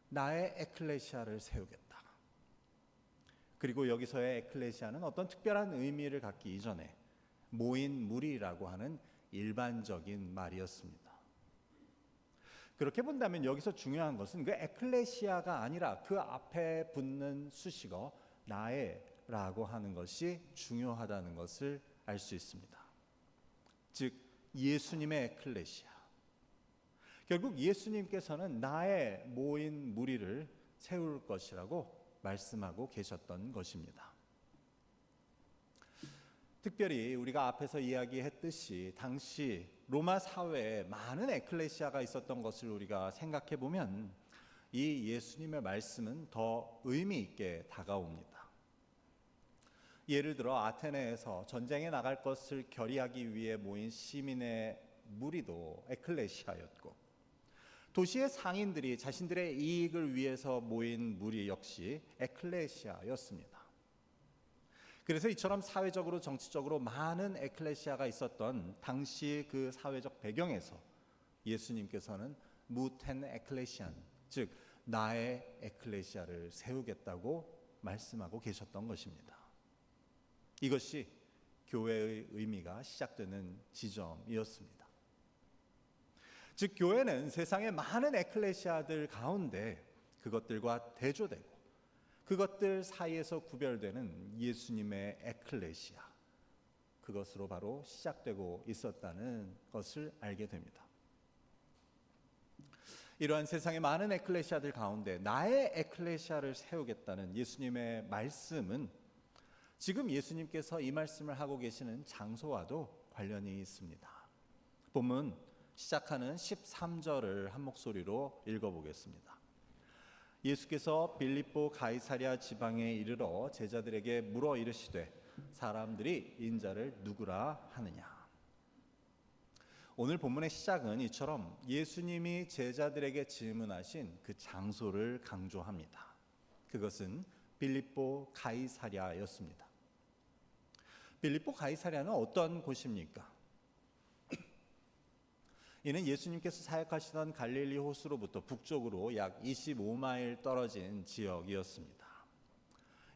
나의 에클레시아를 세우겠다. 그리고 여기서의 에클레시아는 어떤 특별한 의미를 갖기 이전에 모인 무리라고 하는 일반적인 말이었습니다. 그렇게 본다면 여기서 중요한 것은 그 에클레시아가 아니라 그 앞에 붙는 수식어 나에라고 하는 것이 중요하다는 것을 알 수 있습니다. 즉 예수님의 에클레시아. 결국 예수님께서는 나의 모인 무리를 세울 것이라고 말씀하고 계셨던 것입니다. 특별히 우리가 앞에서 이야기했듯이 당시 로마 사회에 많은 에클레시아가 있었던 것을 우리가 생각해 보면 이 예수님의 말씀은 더 의미 있게 다가옵니다. 예를 들어 아테네에서 전쟁에 나갈 것을 결의하기 위해 모인 시민의 무리도 에클레시아였고, 도시의 상인들이 자신들의 이익을 위해서 모인 무리 역시 에클레시아였습니다. 그래서 이처럼 사회적으로 정치적으로 많은 에클레시아가 있었던 당시 그 사회적 배경에서 예수님께서는 무텐 에클레시안, 즉 나의 에클레시아를 세우겠다고 말씀하고 계셨던 것입니다. 이것이 교회의 의미가 시작되는 지점이었습니다. 즉 교회는 세상의 많은 에클레시아들 가운데 그것들과 대조되고 그것들 사이에서 구별되는 예수님의 에클레시아, 그것으로 바로 시작되고 있었다는 것을 알게 됩니다. 이러한 세상의 많은 에클레시아들 가운데 나의 에클레시아를 세우겠다는 예수님의 말씀은 지금 예수님께서 이 말씀을 하고 계시는 장소와도 관련이 있습니다. 본문 시작하는 13절을 한 목소리로 읽어보겠습니다. 예수께서 빌립보 가이사랴 지방에 이르러 제자들에게 물어 이르시되 사람들이 인자를 누구라 하느냐. 오늘 본문의 시작은 이처럼 예수님이 제자들에게 질문하신 그 장소를 강조합니다. 그것은 빌립보 가이사랴였습니다. 빌립보 가이사랴는 어떤 곳입니까? 이는 예수님께서 사역하시던 갈릴리 호수로부터 북쪽으로 약 25마일 떨어진 지역이었습니다.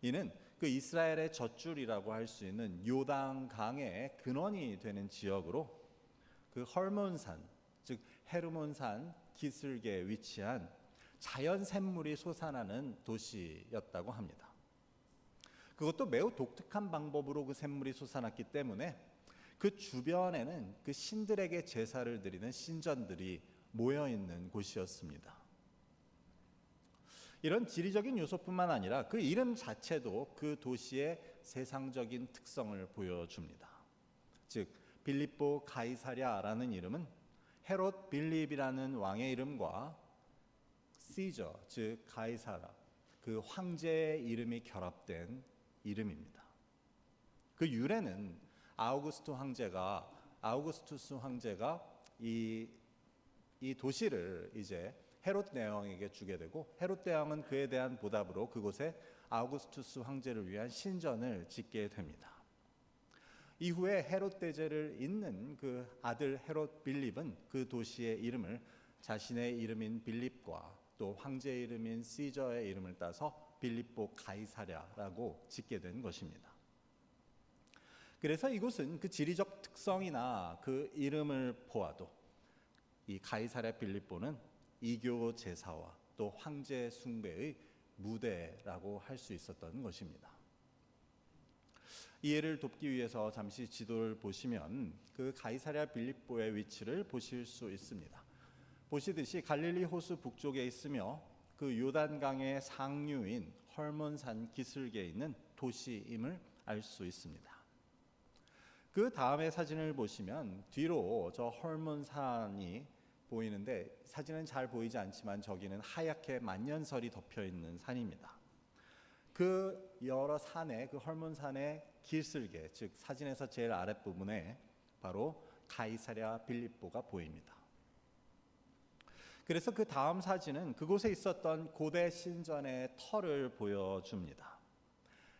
이는 그 이스라엘의 젖줄이라고 할 수 있는 요단강의 근원이 되는 지역으로 그 헐몬산, 즉 헤르몬산 기슭에 위치한 자연 샘물이 솟아나는 도시였다고 합니다. 그것도 매우 독특한 방법으로 그 샘물이 솟아났기 때문에 그 주변에는 그 신들에게 제사를 드리는 신전들이 모여 있는 곳이었습니다. 이런 지리적인 요소뿐만 아니라 그 이름 자체도 그 도시의 세상적인 특성을 보여줍니다. 즉 빌립보 가이사랴라는 이름은 헤롯 빌립이라는 왕의 이름과 시저, 즉 가이사라, 그 황제의 이름이 결합된 이름입니다. 그 유래는 아우구스투스 황제가 이 도시를 이제 헤롯 대왕에게 주게 되고, 헤롯 대왕은 그에 대한 보답으로 그곳에 아우구스투스 황제를 위한 신전을 짓게 됩니다. 이후에 헤롯 대제를 잇는 그 아들 헤롯 빌립은 그 도시의 이름을 자신의 이름인 빌립과 또 황제의 이름인 시저의 이름을 따서 빌립보 가이사랴라고 짓게 된 것입니다. 그래서 이곳은 그 지리적 특성이나 그 이름을 보아도 이 가이사랴 빌립보는 이교 제사와 또 황제 숭배의 무대라고 할 수 있었던 것입니다. 이해를 돕기 위해서 잠시 지도를 보시면 그 가이사랴 빌립보의 위치를 보실 수 있습니다. 보시듯이 갈릴리 호수 북쪽에 있으며 그 요단강의 상류인 헐몬산 기슭에 있는 도시임을 알 수 있습니다. 그 다음에 사진을 보시면 뒤로 저 헐몬산이 보이는데 사진은 잘 보이지 않지만 저기는 하얗게 만년설이 덮여 있는 산입니다. 그 여러 산의 그 헐몬산의 기슭에, 즉 사진에서 제일 아랫부분에 바로 가이사랴 빌립보가 보입니다. 그래서 그 다음 사진은 그곳에 있었던 고대 신전의 터를 보여줍니다.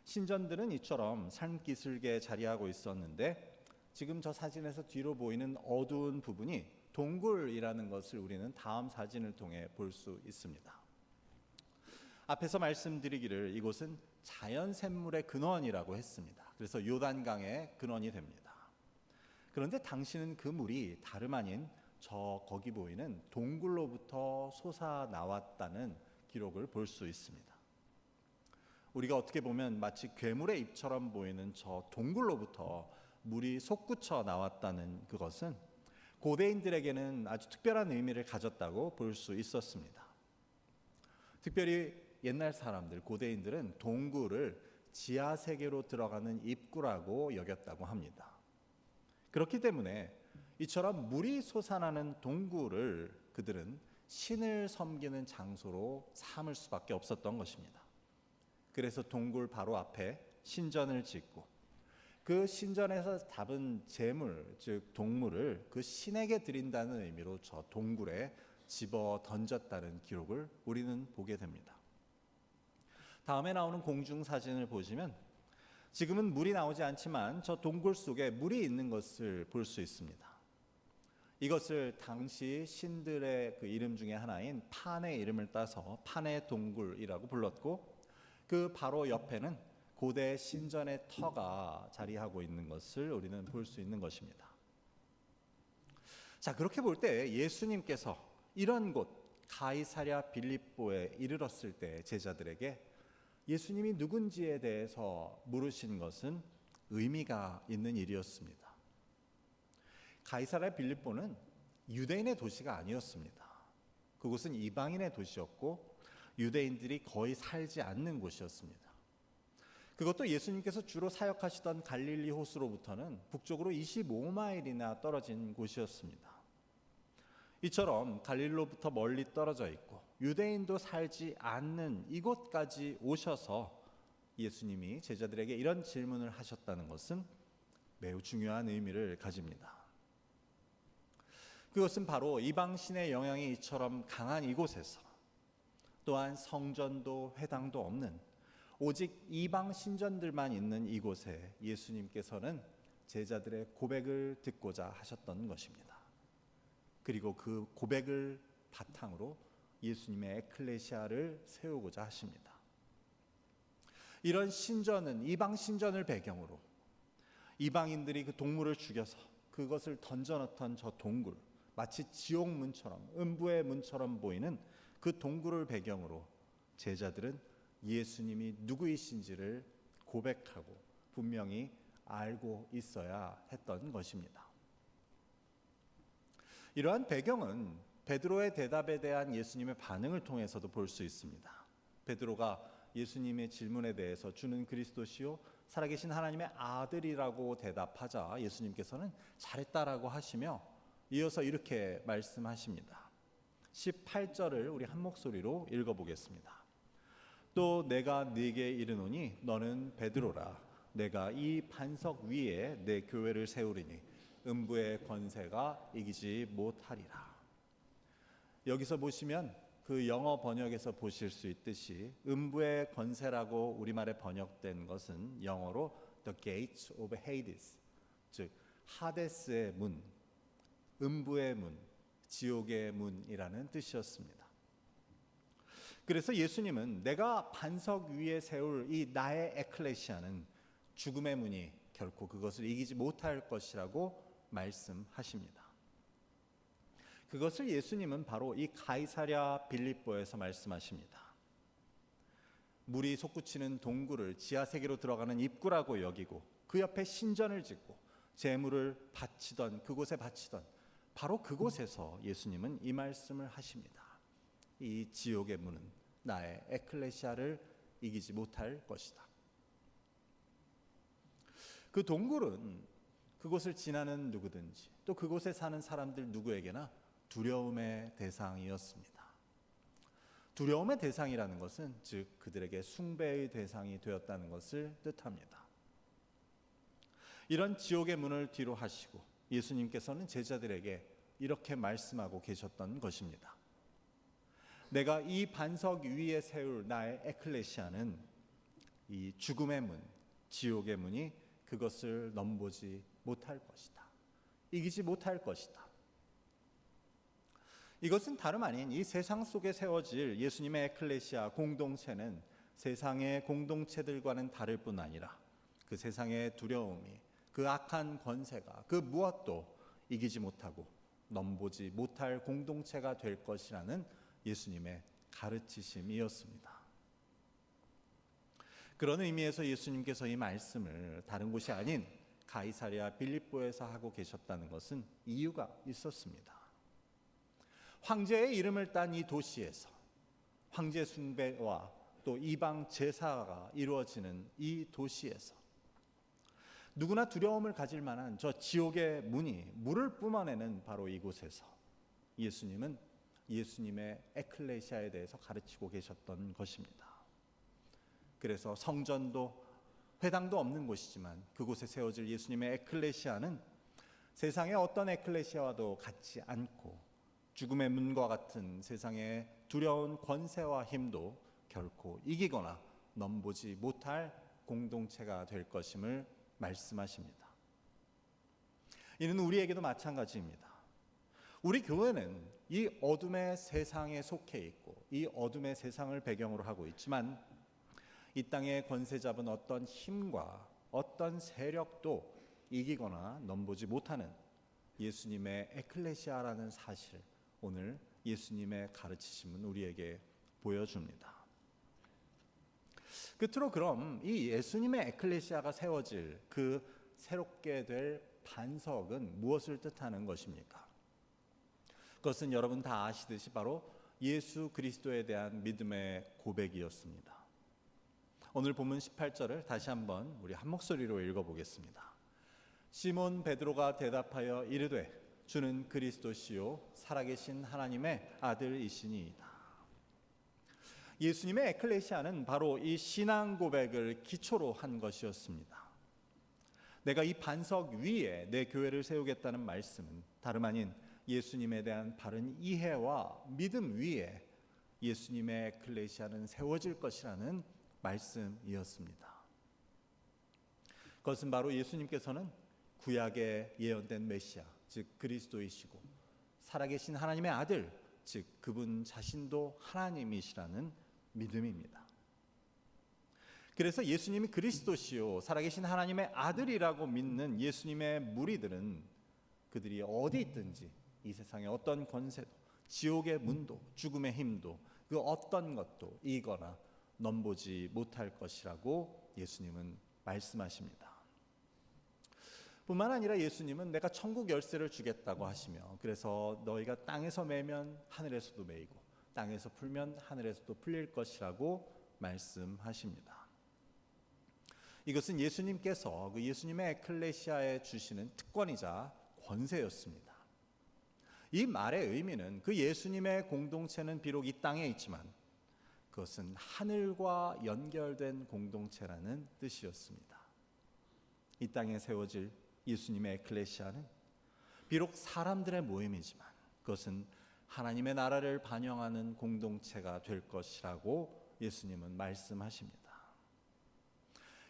신전들은 이처럼 산기슭에 자리하고 있었는데 지금 저 사진에서 뒤로 보이는 어두운 부분이 동굴이라는 것을 우리는 다음 사진을 통해 볼 수 있습니다. 앞에서 말씀드리기를 이곳은 자연 샘물의 근원이라고 했습니다. 그래서 요단강의 근원이 됩니다. 그런데 당시는 그 물이 다름 아닌 거기 보이는 동굴로부터 솟아나왔다는 기록을 볼 수 있습니다. 우리가 어떻게 보면 마치 괴물의 입처럼 보이는 저 동굴로부터 물이 솟구쳐 나왔다는 그것은 고대인들에게는 아주 특별한 의미를 가졌다고 볼 수 있었습니다. 특별히 옛날 사람들, 고대인들은 동굴을 지하 세계로 들어가는 입구라고 여겼다고 합니다. 그렇기 때문에 이처럼 물이 솟아나는 동굴을 그들은 신을 섬기는 장소로 삼을 수밖에 없었던 것입니다. 그래서 동굴 바로 앞에 신전을 짓고 그 신전에서 잡은 재물, 즉 동물을 그 신에게 드린다는 의미로 저 동굴에 집어 던졌다는 기록을 우리는 보게 됩니다. 다음에 나오는 공중 사진을 보시면 지금은 물이 나오지 않지만 저 동굴 속에 물이 있는 것을 볼 수 있습니다. 이것을 당시 신들의 그 이름 중에 하나인 판의 이름을 따서 판의 동굴이라고 불렀고, 그 바로 옆에는 고대 신전의 터가 자리하고 있는 것을 우리는 볼 수 있는 것입니다. 자, 그렇게 볼 때 예수님께서 이런 곳 가이사랴 빌립보에 이르렀을 때 제자들에게 예수님이 누군지에 대해서 물으신 것은 의미가 있는 일이었습니다. 가이사랴 빌립보는 유대인의 도시가 아니었습니다. 그곳은 이방인의 도시였고 유대인들이 거의 살지 않는 곳이었습니다. 그것도 예수님께서 주로 사역하시던 갈릴리 호수로부터는 북쪽으로 25마일이나 떨어진 곳이었습니다. 이처럼 갈릴리로부터 멀리 떨어져 있고 유대인도 살지 않는 이곳까지 오셔서 예수님이 제자들에게 이런 질문을 하셨다는 것은 매우 중요한 의미를 가집니다. 그것은 바로 이방신의 영향이 이처럼 강한 이곳에서, 또한 성전도 회당도 없는 오직 이방 신전들만 있는 이곳에 예수님께서는 제자들의 고백을 듣고자 하셨던 것입니다. 그리고 그 고백을 바탕으로 예수님의 에클레시아를 세우고자 하십니다. 이런 신전은 이방 신전을 배경으로 이방인들이 그 동물을 죽여서 그것을 던져넣던 저 동굴, 마치 지옥문처럼 음부의 문처럼 보이는 그 동굴을 배경으로 제자들은 예수님이 누구이신지를 고백하고 분명히 알고 있어야 했던 것입니다. 이러한 배경은 베드로의 대답에 대한 예수님의 반응을 통해서도 볼 수 있습니다. 베드로가 예수님의 질문에 대해서 주는 그리스도시요 살아계신 하나님의 아들이라고 대답하자 예수님께서는 잘했다라고 하시며 이어서 이렇게 말씀하십니다. 18절을 우리 한 목소리로 읽어보겠습니다. 또 내가 네게 이르노니 너는 베드로라. 내가 이 반석 위에 내 교회를 세우리니 음부의 권세가 이기지 못하리라. 여기서 보시면 그 영어 번역에서 보실 수 있듯이 음부의 권세라고 우리말에 번역된 것은 영어로 The Gates of Hades, 즉 하데스의 문, 음부의 문, 지옥의 문이라는 뜻이었습니다. 그래서 예수님은 내가 반석 위에 세울 이 나의 에클레시아는 죽음의 문이 결코 그것을 이기지 못할 것이라고 말씀하십니다. 그것을 예수님은 바로 이 가이사랴 빌립보에서 말씀하십니다. 물이 솟구치는 동굴을 지하 세계로 들어가는 입구라고 여기고 그 옆에 신전을 짓고 제물을 바치던 그곳에 바치던 바로 그곳에서 예수님은 이 말씀을 하십니다. 이 지옥의 문은 나의 에클레시아를 이기지 못할 것이다. 그 동굴은 그곳을 지나는 누구든지 또 그곳에 사는 사람들 누구에게나 두려움의 대상이었습니다. 두려움의 대상이라는 것은 즉 그들에게 숭배의 대상이 되었다는 것을 뜻합니다. 이런 지옥의 문을 뒤로 하시고 예수님께서는 제자들에게 이렇게 말씀하고 계셨던 것입니다. 내가 이 반석 위에 세울 나의 에클레시아는 이 죽음의 문, 지옥의 문이 그것을 넘보지 못할 것이다. 이기지 못할 것이다. 이것은 다름 아닌 이 세상 속에 세워질 예수님의 에클레시아 공동체는 세상의 공동체들과는 다를 뿐 아니라 그 세상의 두려움이 그 악한 권세가 그 무엇도 이기지 못하고 넘보지 못할 공동체가 될 것이라는 예수님의 가르치심이었습니다. 그런 의미에서 예수님께서 이 말씀을 다른 곳이 아닌 가이사랴 빌립보에서 하고 계셨다는 것은 이유가 있었습니다. 황제의 이름을 딴 이 도시에서 황제 숭배와 또 이방 제사가 이루어지는 이 도시에서 누구나 두려움을 가질 만한 저 지옥의 문이 물을 뿜어내는 바로 이곳에서 예수님은 예수님의 에클레시아에 대해서 가르치고 계셨던 것입니다. 그래서 성전도 회당도 없는 곳이지만 그곳에 세워질 예수님의 에클레시아는 세상의 어떤 에클레시아와도 같지 않고 죽음의 문과 같은 세상의 두려운 권세와 힘도 결코 이기거나 넘보지 못할 공동체가 될 것임을 말씀하십니다. 이는 우리에게도 마찬가지입니다. 우리 교회는 이 어둠의 세상에 속해 있고 이 어둠의 세상을 배경으로 하고 있지만 이 땅의 권세 잡은 어떤 힘과 어떤 세력도 이기거나 넘보지 못하는 예수님의 에클레시아라는 사실, 오늘 예수님의 가르치심은 우리에게 보여줍니다. 끝으로 그럼 이 예수님의 에클레시아가 세워질 그 새롭게 될 반석은 무엇을 뜻하는 것입니까? 그것은 여러분 다 아시듯이 바로 예수 그리스도에 대한 믿음의 고백이었습니다. 오늘 본문 18절을 다시 한번 우리 한 목소리로 읽어보겠습니다. 시몬 베드로가 대답하여 이르되 주는 그리스도시요 살아계신 하나님의 아들이시니이다. 예수님의 에클레시아는 바로 이 신앙 고백을 기초로 한 것이었습니다. 내가 이 반석 위에 내 교회를 세우겠다는 말씀은 다름 아닌 예수님에 대한 바른 이해와 믿음 위에 예수님의 에클레시아는 세워질 것이라는 말씀이었습니다. 그것은 바로 예수님께서는 구약에 예언된 메시아, 즉 그리스도이시고 살아계신 하나님의 아들, 즉 그분 자신도 하나님이시라는 믿음입니다. 그래서 예수님이 그리스도시요 살아계신 하나님의 아들이라고 믿는 예수님의 무리들은 그들이 어디 있든지 이 세상의 어떤 권세도, 지옥의 문도, 죽음의 힘도 그 어떤 것도 이거나 넘보지 못할 것이라고 예수님은 말씀하십니다. 뿐만 아니라 예수님은 내가 천국 열쇠를 주겠다고 하시며 그래서 너희가 땅에서 매면 하늘에서도 매이고 땅에서 풀면 하늘에서도 풀릴 것이라고 말씀하십니다. 이것은 예수님께서 그 예수님의 에클레시아에 주시는 특권이자 권세였습니다. 이 말의 의미는 그 예수님의 공동체는 비록 이 땅에 있지만 그것은 하늘과 연결된 공동체라는 뜻이었습니다. 이 땅에 세워질 예수님의 에클레시아는 비록 사람들의 모임이지만 그것은 하나님의 나라를 반영하는 공동체가 될 것이라고 예수님은 말씀하십니다.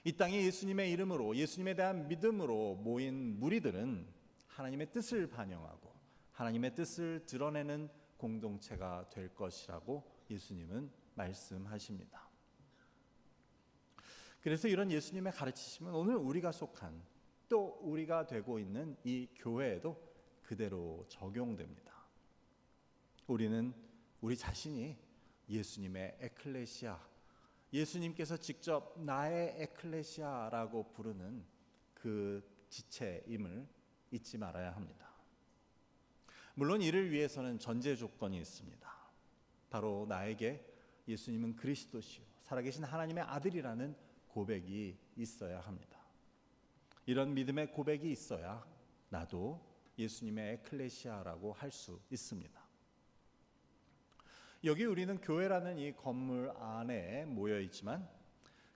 이 땅에 예수님의 이름으로 예수님에 대한 믿음으로 모인 무리들은 하나님의 뜻을 반영하고 하나님의 뜻을 드러내는 공동체가 될 것이라고 예수님은 말씀하십니다. 그래서 이런 예수님의 가르치심은 오늘 우리가 속한 또 우리가 되고 있는 이 교회에도 그대로 적용됩니다. 우리는 우리 자신이 예수님의 에클레시아, 예수님께서 직접 나의 에클레시아라고 부르는 그 지체임을 잊지 말아야 합니다. 물론 이를 위해서는 전제 조건이 있습니다. 바로 나에게 예수님은 그리스도시요 살아계신 하나님의 아들이라는 고백이 있어야 합니다. 이런 믿음의 고백이 있어야 나도 예수님의 에클레시아라고 할 수 있습니다. 여기 우리는 교회라는 이 건물 안에 모여 있지만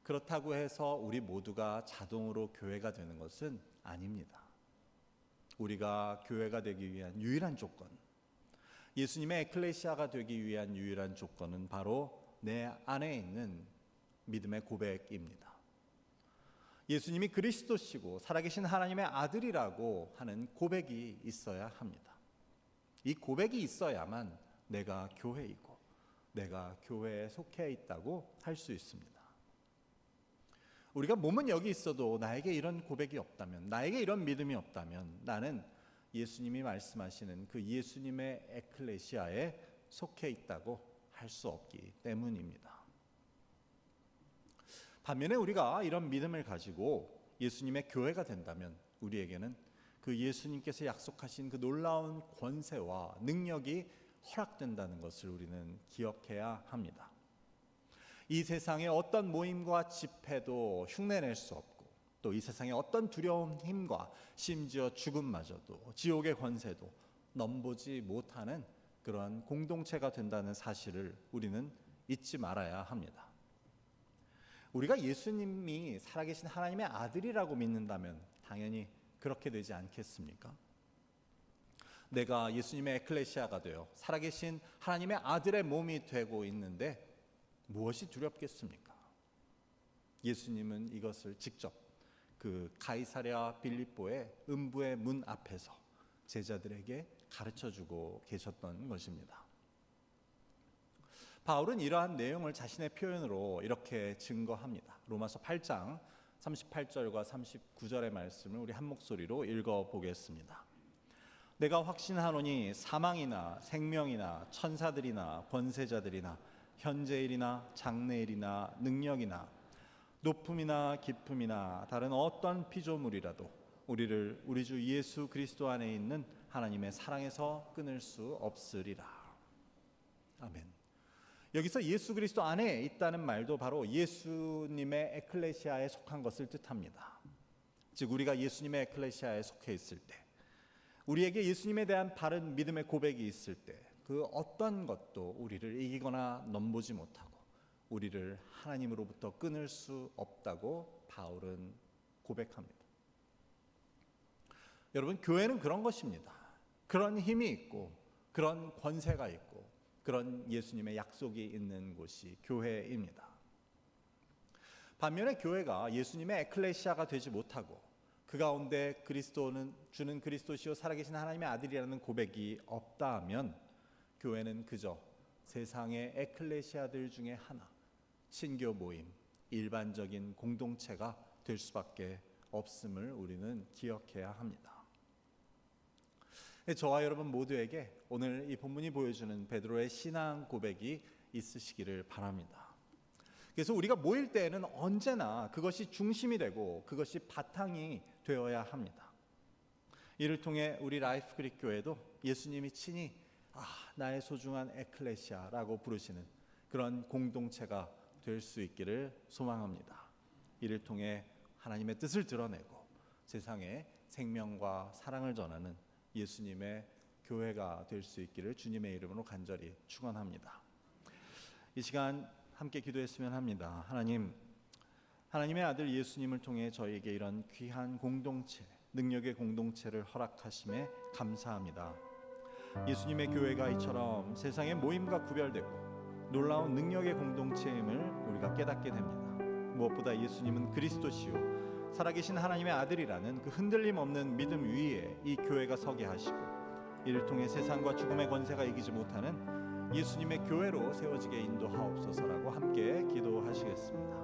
그렇다고 해서 우리 모두가 자동으로 교회가 되는 것은 아닙니다. 우리가 교회가 되기 위한 유일한 조건, 예수님의 에클레시아가 되기 위한 유일한 조건은 바로 내 안에 있는 믿음의 고백입니다. 예수님이 그리스도시고 살아계신 하나님의 아들이라고 하는 고백이 있어야 합니다. 이 고백이 있어야만 내가 교회이고 내가 교회에 속해 있다고 할 수 있습니다. 우리가 몸은 여기 있어도 나에게 이런 고백이 없다면, 나에게 이런 믿음이 없다면 나는 예수님이 말씀하시는 그 예수님의 에클레시아에 속해 있다고 할 수 없기 때문입니다. 반면에 우리가 이런 믿음을 가지고 예수님의 교회가 된다면 우리에게는 그 예수님께서 약속하신 그 놀라운 권세와 능력이 허락된다는 것을 우리는 기억해야 합니다. 이 세상의 어떤 모임과 집회도 흉내낼 수 없고 또 이 세상의 어떤 두려운 힘과 심지어 죽음마저도 지옥의 권세도 넘보지 못하는 그러한 공동체가 된다는 사실을 우리는 잊지 말아야 합니다. 우리가 예수님이 살아계신 하나님의 아들이라고 믿는다면 당연히 그렇게 되지 않겠습니까? 내가 예수님의 에클레시아가 되어 살아계신 하나님의 아들의 몸이 되고 있는데 무엇이 두렵겠습니까? 예수님은 이것을 직접 그 가이사랴 빌립보의 음부의 문 앞에서 제자들에게 가르쳐주고 계셨던 것입니다. 바울은 이러한 내용을 자신의 표현으로 이렇게 증거합니다. 로마서 8장 38절과 39절의 말씀을 우리 한 목소리로 읽어보겠습니다. 내가 확신하노니 사망이나 생명이나 천사들이나 권세자들이나 현재일이나 장래일이나 능력이나 높음이나 깊음이나 다른 어떤 피조물이라도 우리를 우리 주 예수 그리스도 안에 있는 하나님의 사랑에서 끊을 수 없으리라. 아멘. 여기서 예수 그리스도 안에 있다는 말도 바로 예수님의 에클레시아에 속한 것을 뜻합니다. 즉 우리가 예수님의 에클레시아에 속해 있을 때, 우리에게 예수님에 대한 바른 믿음의 고백이 있을 때 그 어떤 것도 우리를 이기거나 넘보지 못하고 우리를 하나님으로부터 끊을 수 없다고 바울은 고백합니다. 여러분, 교회는 그런 것입니다. 그런 힘이 있고 그런 권세가 있고 그런 예수님의 약속이 있는 곳이 교회입니다. 반면에 교회가 예수님의 에클레시아가 되지 못하고 그 가운데 그리스도는 주는 그리스도시요 살아계신 하나님의 아들이라는 고백이 없다 하면 교회는 그저 세상의 에클레시아들 중에 하나, 신교 모임, 일반적인 공동체가 될 수밖에 없음을 우리는 기억해야 합니다. 저와 여러분 모두에게 오늘 이 본문이 보여주는 베드로의 신앙 고백이 있으시기를 바랍니다. 그래서 우리가 모일 때에는 언제나 그것이 중심이 되고 그것이 바탕이 되어야 합니다. 이를 통해 우리 라이프 그릭 교회도 예수님이 친히 나의 소중한 에클레시아라고 부르시는 그런 공동체가 될 수 있기를 소망합니다. 이를 통해 하나님의 뜻을 드러내고 세상에 생명과 사랑을 전하는 예수님의 교회가 될 수 있기를 주님의 이름으로 간절히 축원합니다. 이 시간 함께 기도했으면 합니다. 하나님, 하나님의 아들 예수님을 통해 저희에게 이런 귀한 공동체, 능력의 공동체를 허락하심에 감사합니다. 예수님의 교회가 이처럼 세상의 모임과 구별되고 놀라운 능력의 공동체임을 우리가 깨닫게 됩니다. 무엇보다 예수님은 그리스도시요 살아계신 하나님의 아들이라는 그 흔들림 없는 믿음 위에 이 교회가 서게 하시고 이를 통해 세상과 죽음의 권세가 이기지 못하는 예수님의 교회로 세워지게 인도하옵소서라고 함께 기도하시겠습니다.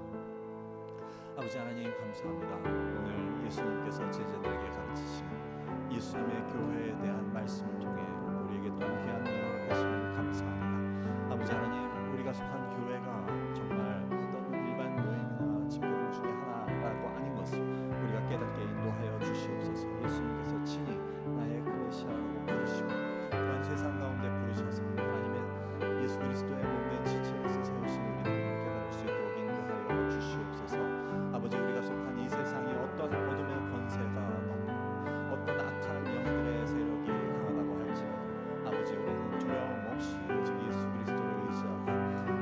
아버지 하나님 감사합니다. 오늘 예수님께서 제자들에게 가르치시는 예수님의 교회에 대한 말씀을 통해 우리에게 또한 귀한 은혜를 하심을 감사합니다. 아버지 하나님, 우리가 속한 교회가 정말 어떤 일반 모임이나 집회 중에 하나라고 아닌 것을 우리가 깨닫게 인도하여 주시옵소서. 예수님께서 친히 나의 에클레시아라고 부르시고 또한 세상 가운데 부르셔서 하나님의 예수 그리스도의 몸된 지체로서 세우신 우리를 깨달을 수 있도록 인도하여 주시옵소서. 아버지, 우리가 속한 이 세상이 어떤 어둠의 권세가 넘고 어떤 악한 영들의 세력이 강하다고 할지라도 아버지, 우리는 두려움 없이 오직 예수 그리스도를 의지하고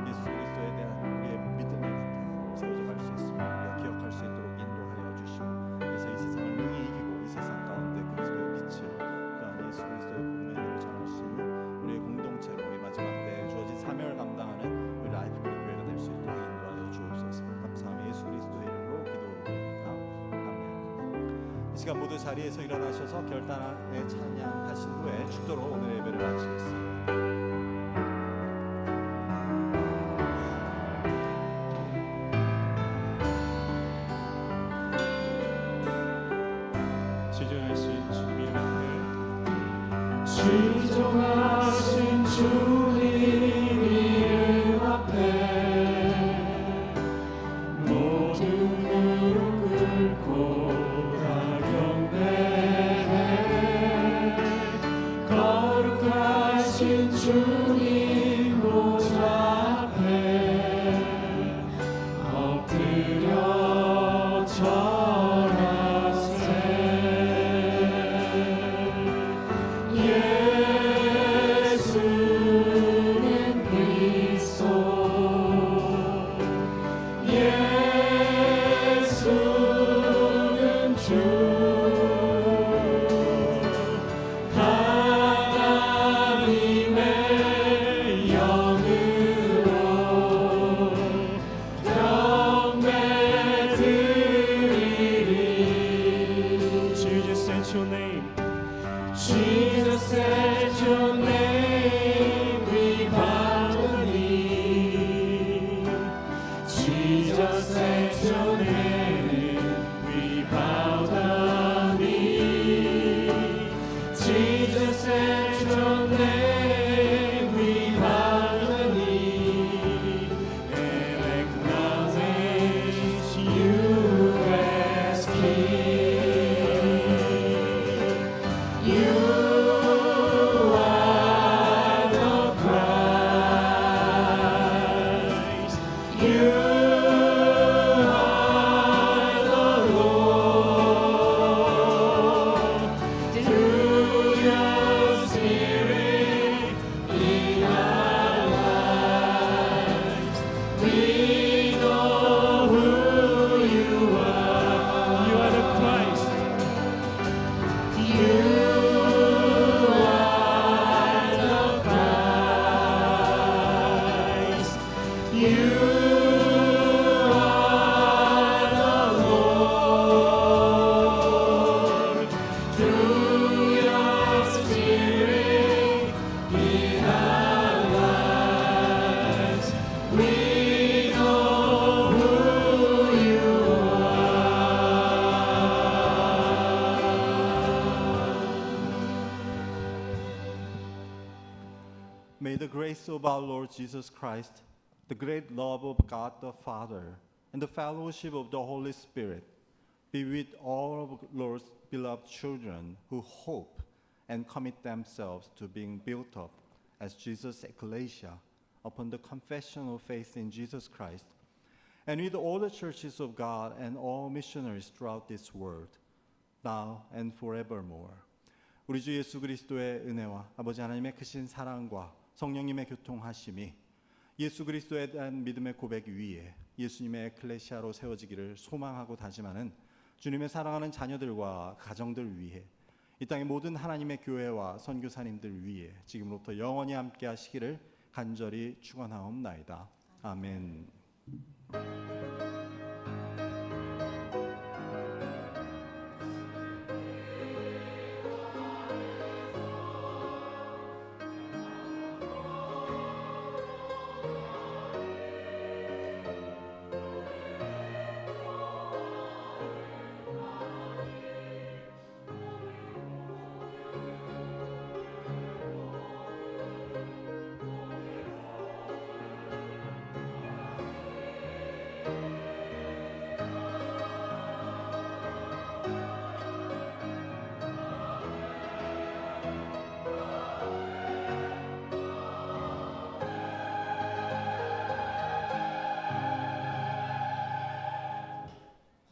예수 그리스도에 대한 우리의 믿음을 바탕으로 세워져 갈 수 있음을 우리가 기억할 수 있도록 인도하여 주시고 그래서 이 세상을 능히 이기고 이 세상 가운데 그리스도의 빛을 또한 예수 그리스도의 복음을 전할 수 있는 우리의 공동체로 이 마지막 때에 주어진 사명을 감당하는 우리 라이프 그릭 교회가 될 수 있도록 인도하여 주옵소서. 감사하며 예수 그리스도의 이름으로 기도드립니다. 아멘. 이 시간 모두 자리에서 일어나셔서 결단의 찬양하신 후에 축도로 오늘 예배를 마치겠습니다. 지존하신 주님 앞에 지종하신 주님 이름 앞에 모든 무릎 꿇고 다 경배해 거룩하신 주님 보좌 앞에 엎드려 절하세 예수는 그리스도 예수는 주 하나님의 영으로 경배드리리 Jesus set your name. Jesus set your name, we bow the knee. Jesus set your name, we bow the knee. Jesus set your name, we bow the knee. And acknowledge you as King. You are the Christ. You are the Lord. Through your Spirit in our lives, we know who you are. You are the Christ. You are the Christ. You are the Lord. Through your Spirit in our lives, we know who you are. May the grace of our Lord Jesus Christ, the great love of God the Father, and the fellowship of the Holy Spirit be with all of Lord's beloved children who hope and commit themselves to being built up as Jesus' ecclesia upon the confession of faith in Jesus Christ, and with all the churches of God and all missionaries throughout this world, now and forevermore. 우리 주 예수 그리스도의 은혜와 아버지 하나님의 크신 사랑과 성령님의 교통하심이 예수 그리스도에 대한 믿음의 고백 위에 예수님의 에클레시아로 세워지기를 소망하고 다짐하는 주님의 사랑하는 자녀들과 가정들 위해 이 땅의 모든 하나님의 교회와 선교사님들 위해 지금부터 영원히 함께 하시기를 간절히 축원하옵나이다. 아멘.